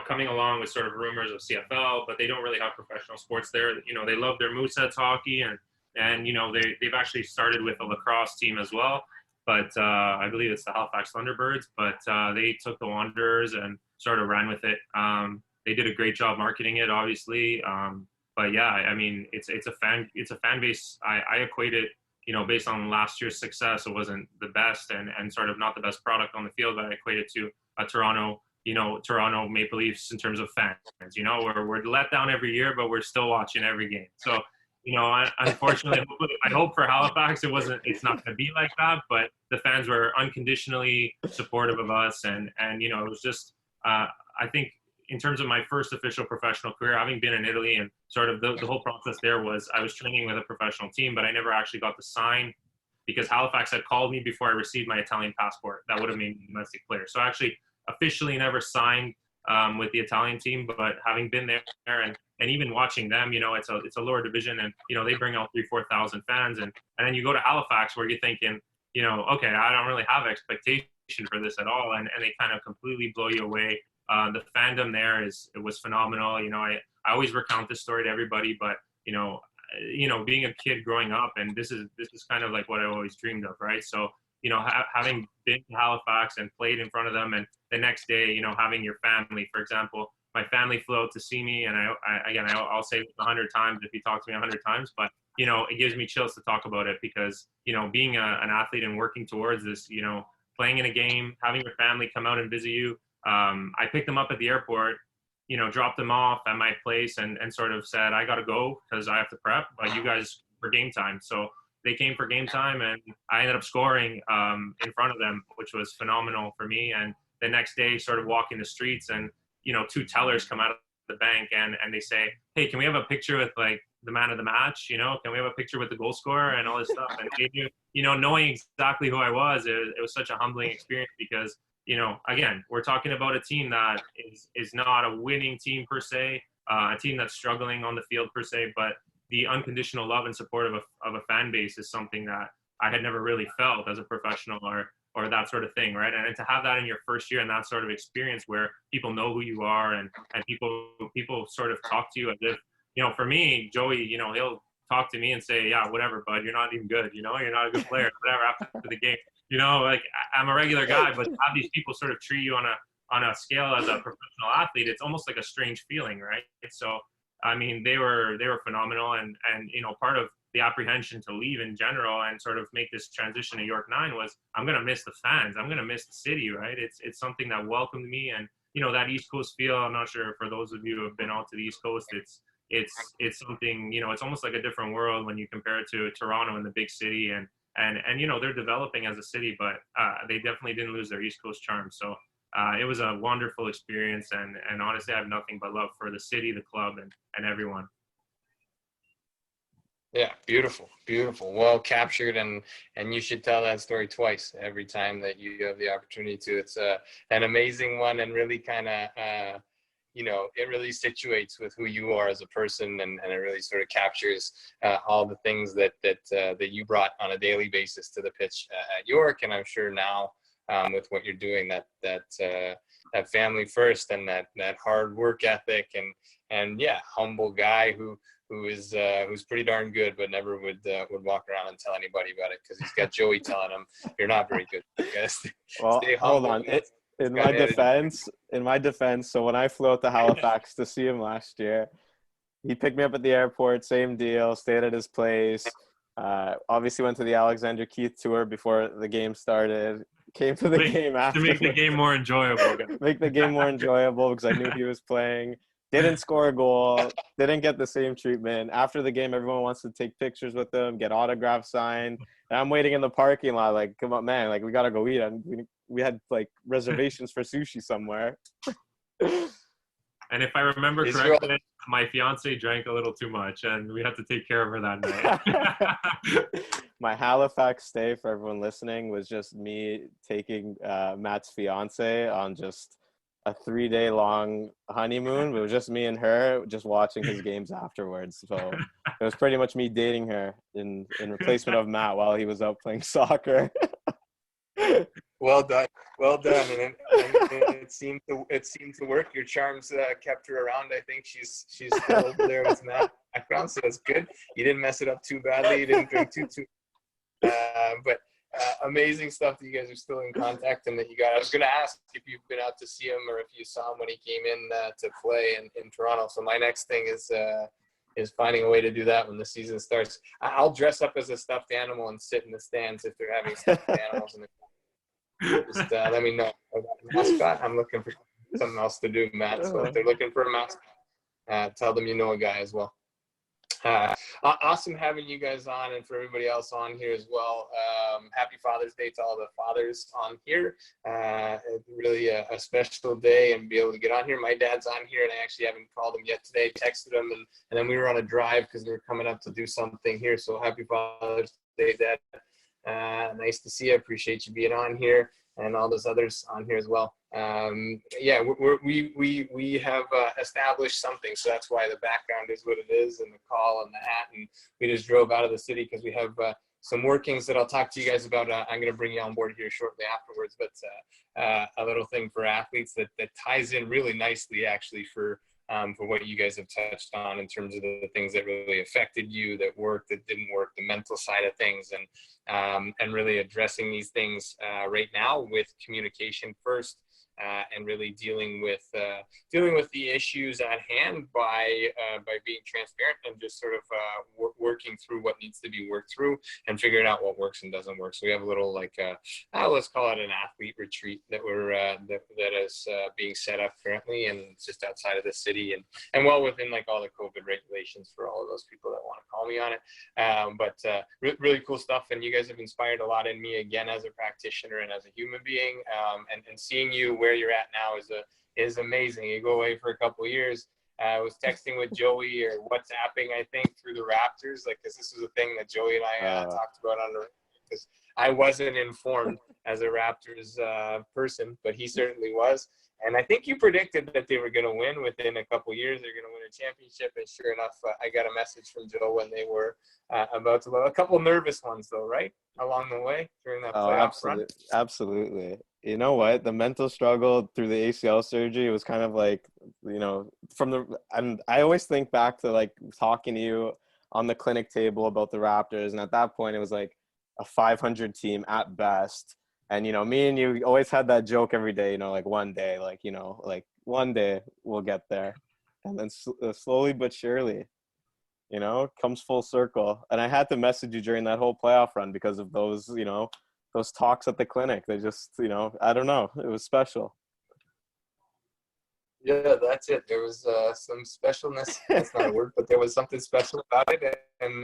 coming along with sort of rumors of CFL, but they don't really have professional sports there. They love their Mooseheads hockey, and they've actually started with a lacrosse team as well. But I believe it's the Halifax Thunderbirds, but they took the Wanderers and sort of ran with it. They did a great job marketing it, obviously. But yeah, I mean, it's a fan base. I equate it, based on last year's success. It wasn't the best and sort of not the best product on the field, but I equate it to a Toronto Maple Leafs in terms of fans. We're let down every year, but we're still watching every game. So, unfortunately, I hope for Halifax it's not going to be like that, but the fans were unconditionally supportive of us. And it was just, I think, in terms of my first official professional career, having been in Italy, and sort of the whole process there was I was training with a professional team, but I never actually got to sign because Halifax had called me before I received my Italian passport. That would have made me a domestic player. So I actually officially never signed with the Italian team, but having been there and even watching them, it's a lower division, and they bring out 3,000-4,000 fans, and then you go to Halifax where you're thinking, okay, I don't really have expectation for this at all, and they kind of completely blow you away. The fandom there it was phenomenal. I always recount this story to everybody, but being a kid growing up, and this is kind of like what I always dreamed of, right? So having been to Halifax and played in front of them, and the next day, having your family, for example, my family flew out to see me, and I'll say it 100 times if you talk to me 100 times, but it gives me chills to talk about it because being an athlete and working towards this, playing in a game, having your family come out and visit you. I picked them up at the airport, dropped them off at my place and sort of said, I got to go because I have to prep, but you guys for game time. So they came for game time, and I ended up scoring in front of them, which was phenomenal for me. And the next day, sort of walking the streets, and, two tellers come out of the bank and they say, hey, can we have a picture with like the man of the match? Can we have a picture with the goal scorer and all this stuff? And they knew, knowing exactly who I was, it was such a humbling experience because, again, we're talking about a team that is not a winning team per se, a team that's struggling on the field per se, but the unconditional love and support of a fan base is something that I had never really felt as a professional or that sort of thing, right? And to have that in your first year and that sort of experience where people know who you are and people sort of talk to you as if, for me, Joey, talk to me and say, yeah, whatever, bud, you're not even good, you know, you're not a good player, whatever, after the game, you know, like I'm a regular guy, but to have these people sort of treat you on a scale as a professional athlete, it's almost like a strange feeling, right? So, I mean, they were phenomenal, and you know, part of the apprehension to leave in general and sort of make this transition to York 9 was I'm going to miss the fans. I'm going to miss the city, right? It's something that welcomed me, and, you know, that East Coast feel, I'm not sure for those of you who have been out to the East Coast, it's something, you know, it's almost like a different world when you compare it to Toronto and the big city, and you know, they're developing as a city, but they definitely didn't lose their East Coast charm. So it was a wonderful experience, and honestly, I have nothing but love for the city, the club, and everyone. Yeah, beautiful, beautiful, well captured, and you should tell that story twice every time that you have the opportunity to. It's an amazing one, and really kind of you know, it really situates with who you are as a person, and it really sort of captures all the things that you brought on a daily basis to the pitch at York, and I'm sure now with what you're doing, that family first, and that hard work ethic, and yeah, humble guy who's pretty darn good, but never would walk around and tell anybody about it, because he's got Joey telling him you're not very good. Well, stay humble. hold on. In my defense, so when I flew out to Halifax to see him last year, he picked me up at the airport, same deal, stayed at his place. Obviously went to the Alexander Keith tour before the game started. Came to the game after. To make the game more enjoyable. Make the game more enjoyable, because I knew he was playing. Didn't score a goal. Didn't get the same treatment. After the game, everyone wants to take pictures with him, get autographs signed. And I'm waiting in the parking lot, like, come on, man, like, we got to go eat. And we had, like, reservations for sushi somewhere. And if I remember correctly, my fiance drank a little too much, and we had to take care of her that night. My Halifax stay, for everyone listening, was just me taking Matt's fiance on just a 3-day long honeymoon. It was just me and her, just watching his games afterwards. So it was pretty much me dating her in replacement of Matt while he was out playing soccer. Well done, and it seemed to work. Your charms kept her around. I think she's still over there with Matt background, so that's good. You didn't mess it up too badly. You didn't drink too. But amazing stuff that you guys are still in contact, and that you got. I was going to ask if you've been out to see him, or if you saw him when he came in to play in Toronto. So my next thing is finding a way to do that when the season starts. I'll dress up as a stuffed animal and sit in the stands if they're having stuffed animals in the. Just let me know. Mascot. I'm looking for something else to do, Matt. So if they're looking for a mascot, tell them you know a guy as well. Awesome having you guys on, and for everybody else on here as well. Happy Father's Day to all the fathers on here. Really a special day, and be able to get on here. My dad's on here, and I actually haven't called him yet today. Texted him, and then we were on a drive because we were coming up to do something here. So happy Father's Day, Dad. Nice to see you. Appreciate you being on here, and all those others on here as well. Yeah, we have established something, so that's why the background is what it is, and the call and the hat, and we just drove out of the city because we have some workings that I'll talk to you guys about. I'm going to bring you on board here shortly afterwards, but a little thing for athletes that ties in really nicely, actually, for what you guys have touched on in terms of the things that really affected you, that worked, that didn't work, the mental side of things, and really addressing these things right now with communication first, and really dealing with the issues at hand by being transparent, and just sort of working through what needs to be worked through, and figuring out what works and doesn't work. So we have a little, like let's call it an athlete retreat that we're that is being set up currently, and it's just outside of the city, and well within like all the COVID regulations for all of those people that want to call me on it. But really cool stuff, and you guys have inspired a lot in me, again, as a practitioner and as a human being, and seeing you where you're at now is amazing. You go away for a couple of years. I was texting with Joey, or WhatsApping, I think, through the Raptors, like, because this was a thing that Joey and I talked about on the, because I wasn't informed as a Raptors person, but he certainly was. And I think you predicted that they were going to win within a couple of years. They're going to win a championship. And sure enough, I got a message from Joe when they were about to lose. A couple nervous ones, though, right? Along the way during that playoff run. Absolutely. You know what? The mental struggle through the ACL surgery was kind of like, you know, and I always think back to, like, talking to you on the clinic table about the Raptors. And at that point, it was like a 500 team at best. And, you know, me and you always had that joke every day, you know, like one day, like, you know, like one day we'll get there. And then slowly but surely, you know, comes full circle. And I had to message you during that whole playoff run because of those, you know, those talks at the clinic. They just, you know, I don't know. It was special. Yeah, that's it. There was some specialness. That's not a word, but there was something special about it. And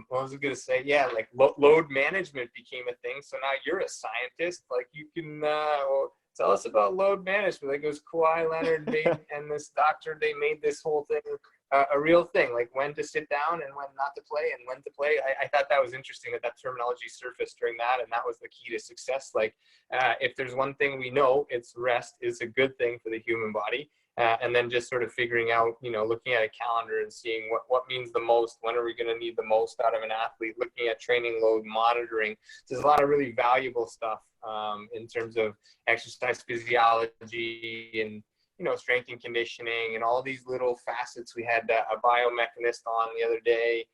what was I going to say? Yeah, like load management became a thing. So now you're a scientist. Like you can well, tell us about load management. Like it was Kawhi Leonard and this doctor. They made this whole thing a real thing. Like when to sit down and when not to play and when to play. I thought that was interesting that terminology surfaced during that, and that was the key to success. Like if there's one thing we know, it's rest is a good thing for the human body. And then just sort of figuring out, you know, looking at a calendar and seeing what means the most, when are we going to need the most out of an athlete, looking at training load, monitoring. So there's a lot of really valuable stuff in terms of exercise physiology and, you know, strength and conditioning and all these little facets. We had a biomechanist on the other day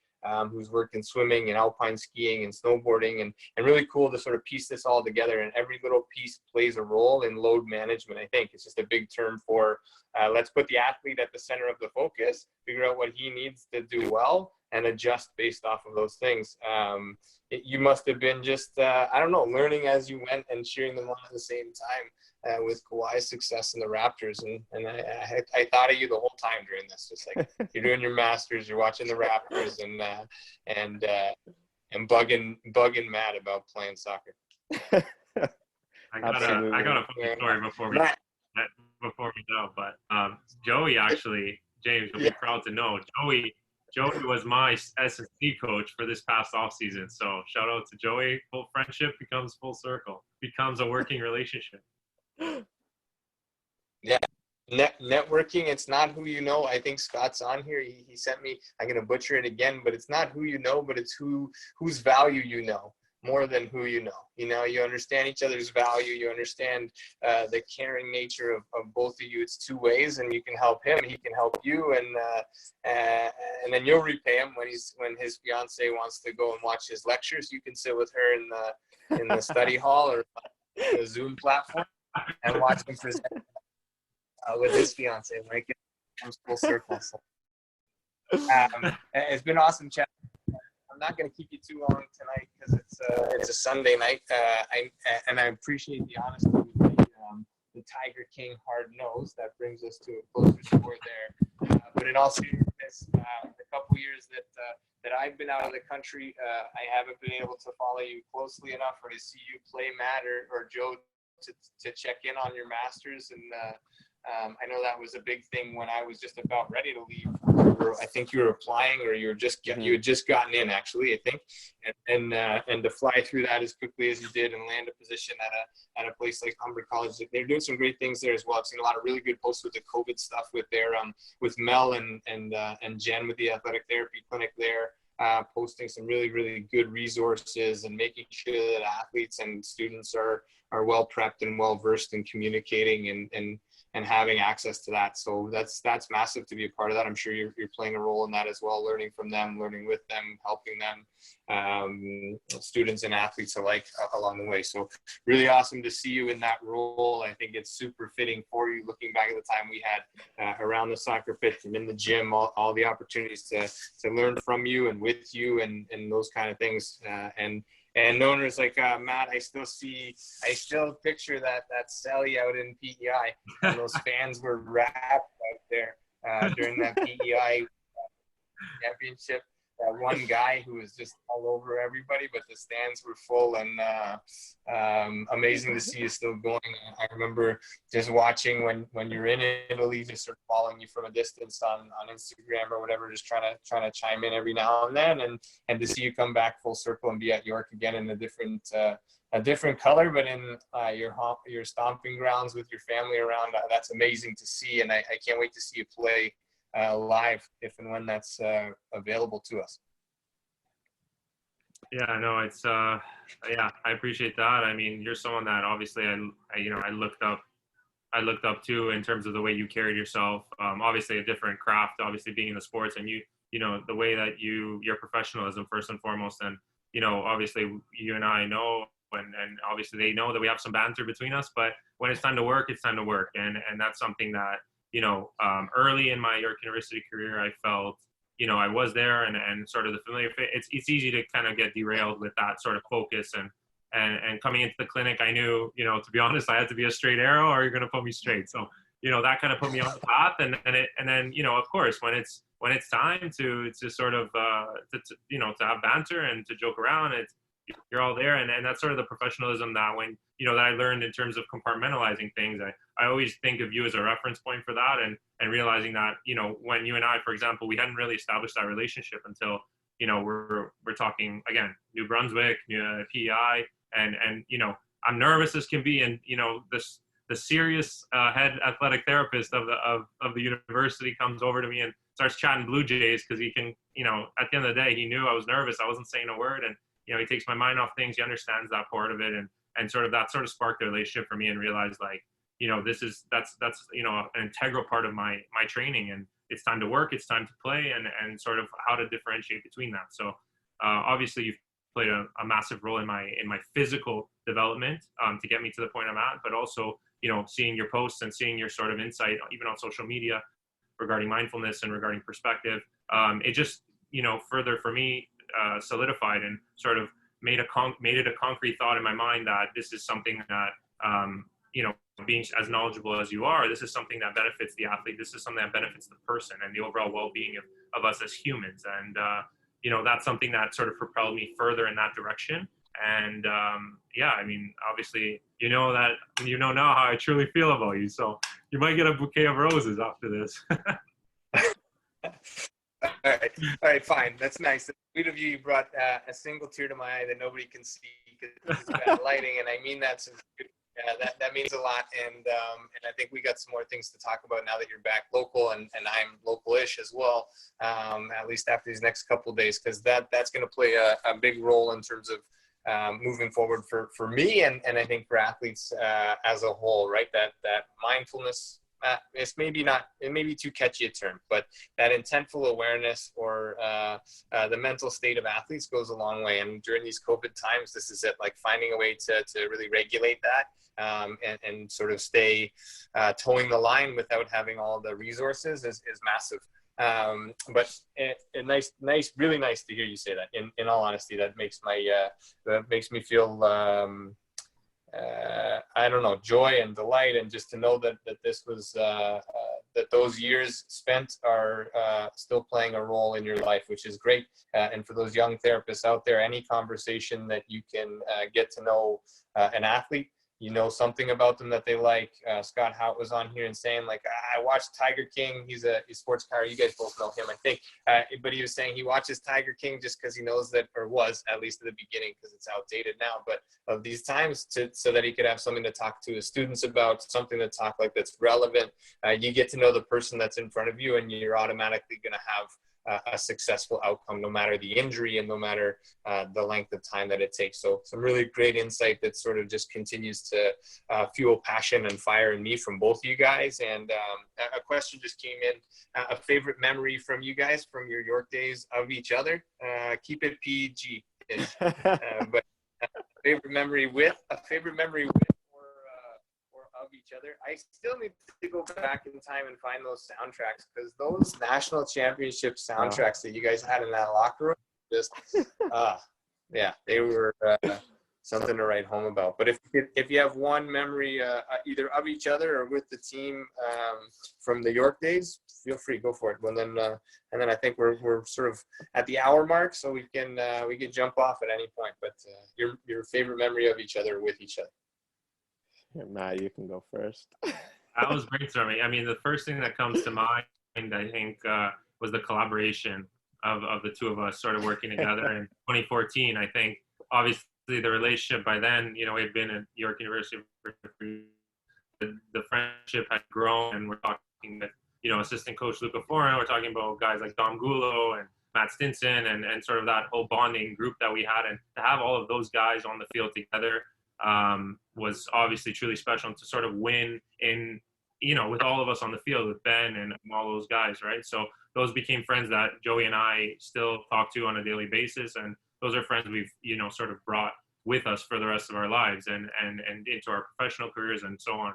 who's worked in swimming and alpine skiing and snowboarding, and really cool to sort of piece this all together. And every little piece plays a role in load management. I think it's just a big term for let's put the athlete at the center of the focus, figure out what he needs to do well, and adjust based off of those things. You must have been just, I don't know, learning as you went and cheering them on at the same time with Kawhi's success in the Raptors. And I thought of you the whole time during this, just like you're doing your masters, you're watching the Raptors and bugging Matt about playing soccer. I got a funny story before we go, but Joey actually, James, you'll be proud to know, Joey was my S&C coach for this past off season. So shout out to Joey. Full friendship becomes full circle, becomes a working relationship. Yeah. Networking, it's not who you know. I think Scott's on here. He sent me, I'm going to butcher it again, but it's not who you know, but it's whose value you know more than who you know. You know, you understand each other's value. You understand the caring nature of both of you. It's two ways, and you can help him. He can help you, and then you'll repay him when his fiance wants to go and watch his lectures. You can sit with her in the study hall or the Zoom platform and watch him present with his fiance. Like it comes full circle. So, it's been awesome chatting. I'm not going to keep you too long tonight because it's a Sunday night. I appreciate the honesty with the Tiger King hard nose. That brings us to a closer score there. But in all seriousness, the couple years that I've been out of the country, I haven't been able to follow you closely enough or to see you play Matt or Joe to check in on your masters. And I know that was a big thing when I was just about ready to leave. I think you were applying, or you had just gotten in, actually, I think, and to fly through that as quickly as you did and land a position at a place like Humber College. They're doing some great things there as well. I've seen a lot of really good posts with the COVID stuff with their with Mel and Jen with the athletic therapy clinic there. Posting some really, really good resources and making sure that athletes and students are well prepped and well versed in communicating and having access to that. So that's massive to be a part of that. I'm sure you're playing a role in that as well, learning from them, learning with them, helping them, students and athletes alike along the way. So really awesome to see you in that role. I think it's super fitting for you, looking back at the time we had around the soccer pitch and in the gym, all the opportunities to learn from you and with you and those kind of things. And owners like Matt, I still picture that Sally out in PEI, and those fans were wrapped out there during that PEI championship. That one guy who was just all over everybody, but the stands were full, and amazing to see you still going. I remember just watching when you're in Italy, just sort of following you from a distance on Instagram or whatever, just trying to chime in every now and then, and to see you come back full circle and be at York again in a different color, but in your stomping grounds with your family around. That's amazing to see, and I can't wait to see you play live if and when that's available to us. Yeah, no, it's I appreciate that. I mean, you're someone that obviously I looked up to in terms of the way you carried yourself. Obviously a different craft, obviously being in the sports, and the way that your professionalism first and foremost. And, obviously you and I know, and obviously they know that we have some banter between us, but when it's time to work, it's time to work. And that's something that, early in my York University career, I felt, I was there, and sort of the familiar fit. It's easy to kind of get derailed with that sort of focus. And coming into the clinic, I knew, to be honest, I had to be a straight arrow, or you're going to put me straight. So, that kind of put me on the path. And then, of course, when it's time to sort of, to have banter and to joke around, you're all there. And that's sort of the professionalism that that I learned in terms of compartmentalizing things. I always think of you as a reference point for that, and realizing that, when you and I, for example, we hadn't really established that relationship until, we're talking again, New Brunswick, PEI, and I'm nervous as can be. And, the serious head athletic therapist of the university comes over to me and starts chatting Blue Jays, because he can, at the end of the day, he knew I was nervous. I wasn't saying a word, and, he takes my mind off things. He understands that part of it, and sort of that sort of sparked the relationship for me, and realized, like, that's an integral part of my training, and it's time to work, it's time to play, and sort of how to differentiate between that. So obviously you've played a massive role in my physical development, to get me to the point I'm at, but also, seeing your posts and seeing your sort of insight, even on social media, regarding mindfulness and regarding perspective. It just, further for me, solidified and sort of made it a concrete thought in my mind that this is something that, being as knowledgeable as you are, this is something that benefits the athlete. This is something that benefits the person and the overall well-being of us as humans. And, that's something that sort of propelled me further in that direction. And obviously, now how I truly feel about you. So you might get a bouquet of roses after this. All right, fine. That's nice. That's sweet of you. You brought a single tear to my eye that nobody can see because it's bad lighting, and I mean that since that means a lot. And I think we got some more things to talk about now that you're back local, and I'm local-ish as well. At least after these next couple of days, because that's going to play a big role in terms of moving forward for me and I think for athletes as a whole, right? That mindfulness. It may be too catchy a term, but that intentful awareness or the mental state of athletes goes a long way. And during these COVID times, this is it, like finding a way to really regulate that and sort of stay towing the line without having all the resources is massive. But nice, really nice to hear you say that. In all honesty, that makes me feel I don't know, joy and delight, and just to know that this was that those years spent are still playing a role in your life, which is great. And for those young therapists out there, any conversation that you can get to know an athlete, something about them that they like. Scott Hout was on here and saying, like, I watched Tiger King. He's a sports car. You guys both know him, I think. But he was saying he watches Tiger King just because he knows that, or was, at least at the beginning, because it's outdated now, but of these times, so that he could have something to talk to his students about, something to talk like that's relevant. You get to know the person that's in front of you, and you're automatically going to have a successful outcome, no matter the injury and no matter the length of time that it takes. So some really great insight that sort of just continues to fuel passion and fire in me from both of you guys. And a question just came in, a favorite memory from you guys from your York days of each other. Keep it PG, but favorite memory with or of each other. I still need to go back in time and find those soundtracks, because those national championship soundtracks that you guys had in that locker room, just they were something to write home about. But if you have one memory either of each other or with the team from the York days, feel free, go for it. And then I think we're sort of at the hour mark, so we can jump off at any point. But your favorite memory of each other with each other. Yeah, Matt, you can go first. That was brainstorming. I mean, the first thing that comes to mind, I think, was the collaboration of the two of us sort of working together in 2014. I think, obviously, the relationship by then, we had been at York University. The friendship had grown, and we're talking with, assistant coach Luca Foran. We're talking about guys like Dom Gulo and Matt Stinson and sort of that whole bonding group that we had. And to have all of those guys on the field together was obviously truly special. And to sort of win in with all of us on the field, with Ben and all those guys, right? So those became friends that Joey and I still talk to on a daily basis, and those are friends we've sort of brought with us for the rest of our lives and into our professional careers and so on.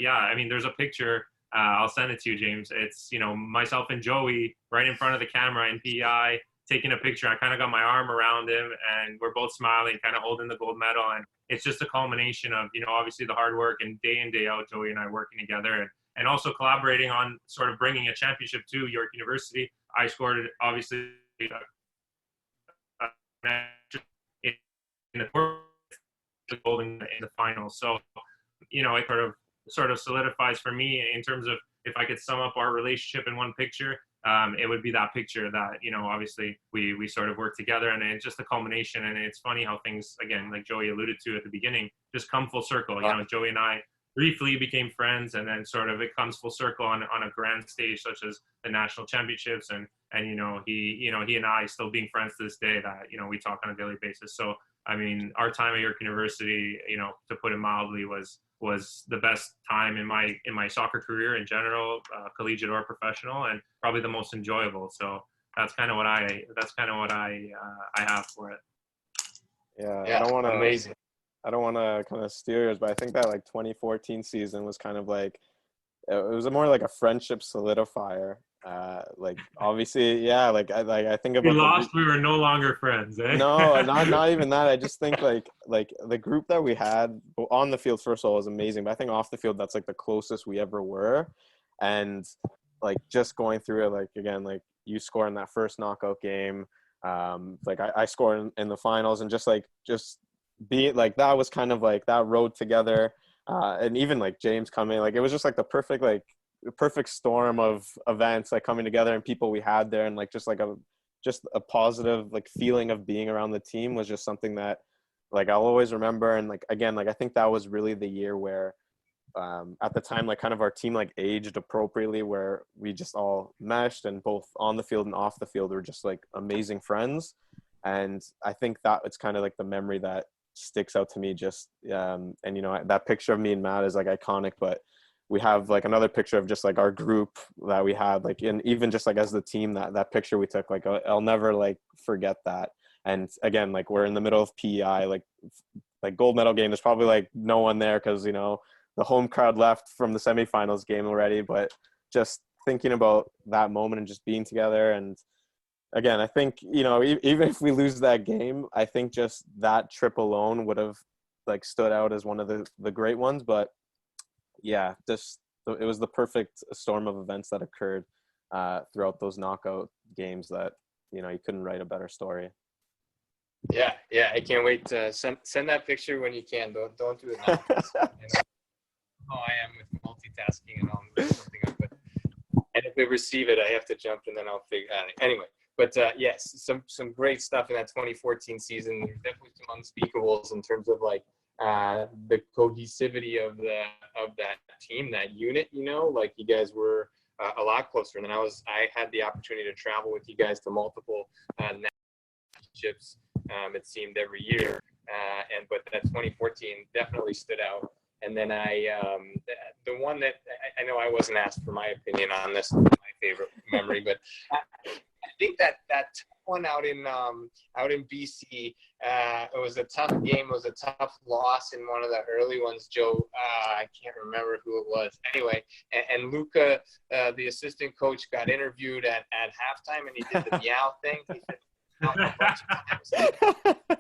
Yeah, I mean, there's a picture. I'll send it to you, James. It's myself and Joey right in front of the camera in PEI taking a picture. I kind of got my arm around him, and we're both smiling, kind of holding the gold medal. And it's just a culmination of obviously the hard work and day in day out, Joey and I working together, and also collaborating on sort of bringing a championship to York University. I scored obviously in the gold in the finals. So it sort of solidifies for me in terms of if I could sum up our relationship in one picture. It would be that picture that obviously we sort of work together, and it's just a culmination. And it's funny how things, again, like Joey alluded to at the beginning, just come full circle. Joey and I briefly became friends, and then sort of it comes full circle on a grand stage such as the national championships, and he and I still being friends to this day, that we talk on a daily basis. So I mean, our time at York University, to put it mildly, was the best time in my soccer career in general, collegiate or professional, and probably the most enjoyable. So that's kind of what I have for it. Yeah, I don't want to kind of steer yours, but I think that 2014 season was kind of it was more like a friendship solidifier. Obviously, yeah, I think about we lost, we were no longer friends, eh? No, not even that. I just think like the group that we had on the field, first of all, was amazing, but I think off the field, that's the closest we ever were. And just going through it, again, you score in that first knockout game, I scored in the finals, and just be that was kind of that road together, and even James coming, it was just the perfect storm of events coming together, and people we had there, and just a positive feeling of being around the team was just something that I'll always remember. And again, I think that was really the year where at the time kind of our team aged appropriately, where we just all meshed, and both on the field and off the field were just amazing friends. And I think that it's kind of the memory that sticks out to me, just and that picture of me and Matt is iconic, but we have another picture of just our group that we had, and even just as the team, that picture we took, I'll never forget that. And again, we're in the middle of PEI, gold medal game. There's probably no one there because the home crowd left from the semifinals game already. But just thinking about that moment and just being together, and again, I think even if we lose that game, I think just that trip alone would have stood out as one of the great ones. But yeah, just it was the perfect storm of events that occurred throughout those knockout games that you couldn't write a better story. Yeah, I can't wait to send that picture when you can. Don't do it now. How I am with multitasking and all something up, and if they receive it, I have to jump, and then I'll figure out it anyway. But yes, some great stuff in that 2014 season. There's definitely some unspeakables in terms of the cohesivity of that team, that unit. You guys were a lot closer. And then I had the opportunity to travel with you guys to multiple championships. It seemed every year, but that 2014 definitely stood out. And then the one that I know I wasn't asked for my opinion on this, my favorite memory, but I think that one out in BC, it was a tough game. It was a tough loss in one of the early ones. Joe, I can't remember who it was. Anyway, and Luca, the assistant coach, got interviewed at halftime, and he did the meow thing. He said meow a bunch of times.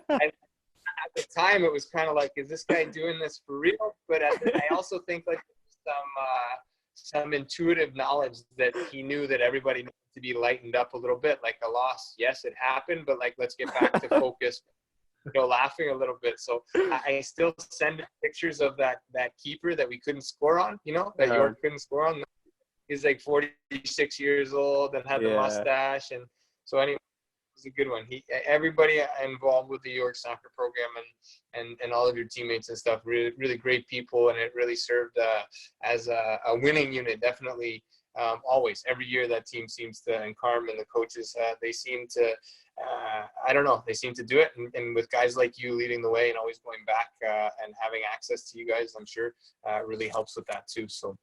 And at the time, it was kind of is this guy doing this for real? But I also think some intuitive knowledge that he knew that everybody needed to be lightened up a little bit. A loss, yes, it happened, but let's get back to focus. Laughing a little bit. So I still send pictures of that keeper that we couldn't score on. That York couldn't score on. He's 46 years old and had the mustache, and so anyway. Was a good one. Everybody involved with the York soccer program and all of your teammates and stuff, really, really great people, and it really served as a winning unit. Definitely Always, every year that team seems to, and Carm and the coaches, they seem to, I don't know, they seem to do it. And with guys like you leading the way and always going back and having access to you guys, I'm sure really helps with that too. So,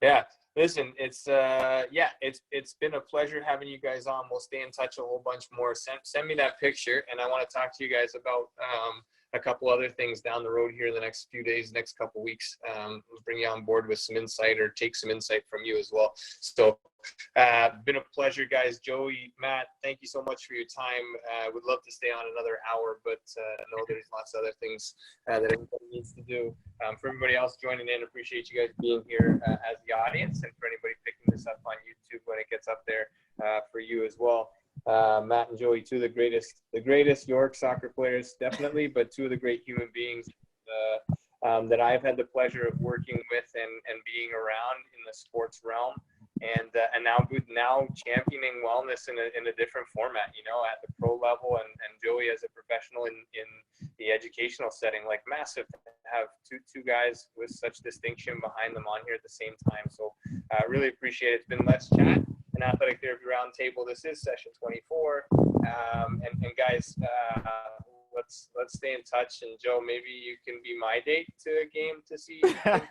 yeah. Listen, it's been a pleasure having you guys on. We'll stay in touch a whole bunch more. Send me that picture, and I want to talk to you guys about a couple other things down the road here in the next few days, next couple weeks. We'll bring you on board with some insight or take some insight from you as well. So, been a pleasure, guys. Joey, Matt, thank you so much for your time. Would love to stay on another hour, but I know there's lots of other things that everybody needs to do. For everybody else joining in, appreciate you guys being here as the audience, and for anybody picking this up on YouTube when it gets up there for you as well. Matt and Joey, two of the greatest York soccer players, definitely, but two of the great human beings that I've had the pleasure of working with and being around in the sports realm, and now championing wellness in a different format, you know, at the pro level, and Joey as a professional in the educational setting. Like, massive to have two guys with such distinction behind them on here at the same time. So I really appreciate it. It's been Let's Chat, an athletic therapy roundtable. This is session 24. And guys, let's stay in touch. And Joe, maybe you can be my date to a game to see you play.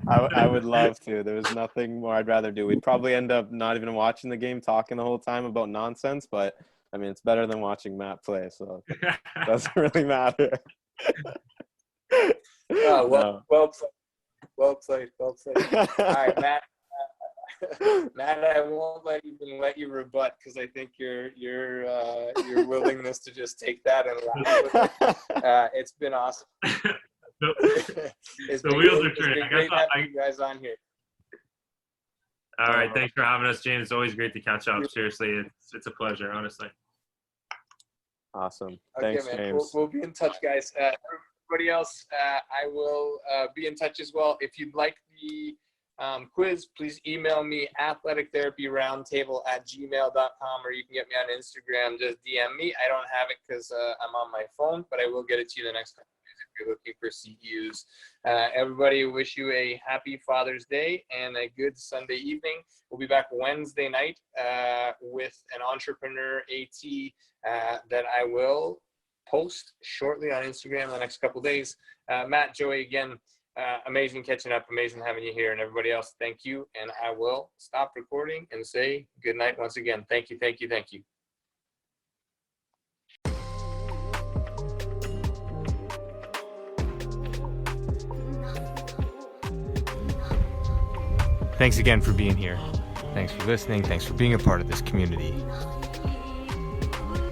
I would love to. There was nothing more I'd rather do. We'd probably end up not even watching the game, talking the whole time about nonsense, but I mean, it's better than watching Matt play, so it doesn't really matter. Well played. All right, Matt. Matt, I won't let you rebut, because I think your willingness to just take that and laugh with it. It's been awesome. It's been wheels are great. turning. It's been great having you guys on here. All right, thanks for having us, James. It's always great to catch up. Seriously, it's a pleasure, honestly. Awesome. Okay, Thanks, man. James. We'll be in touch, guys. Everybody else, I will be in touch as well. If you'd like the quiz, please email me athletictherapyroundtable@gmail.com, or you can get me on Instagram. Just DM me. I don't have it because I'm on my phone, but I will get it to you the next couple of days if you're looking for CEUs. Everybody, wish you a happy Father's Day and a good Sunday evening. We'll be back Wednesday night with an entrepreneur AT that I will post shortly on Instagram in the next couple of days. Matt, Joey, again, amazing catching up, amazing having you here, and everybody else, thank you. And I will stop recording and say good night once again. Thank you. Thanks again for being here. Thanks for listening. Thanks for being a part of this community.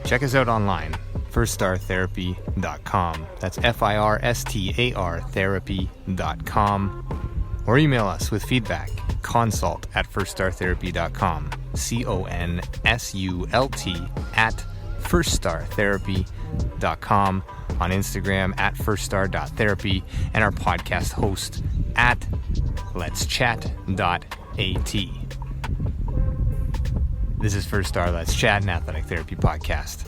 Check us out online, firststartherapy.com. That's FIRSTAR therapy.com. Or email us with feedback, consult@firststartherapy.com. CONSULT@firststartherapy.com. On Instagram @firststar.therapy, and our podcast host @letschat.at. This is First Star Let's Chat, an athletic therapy podcast.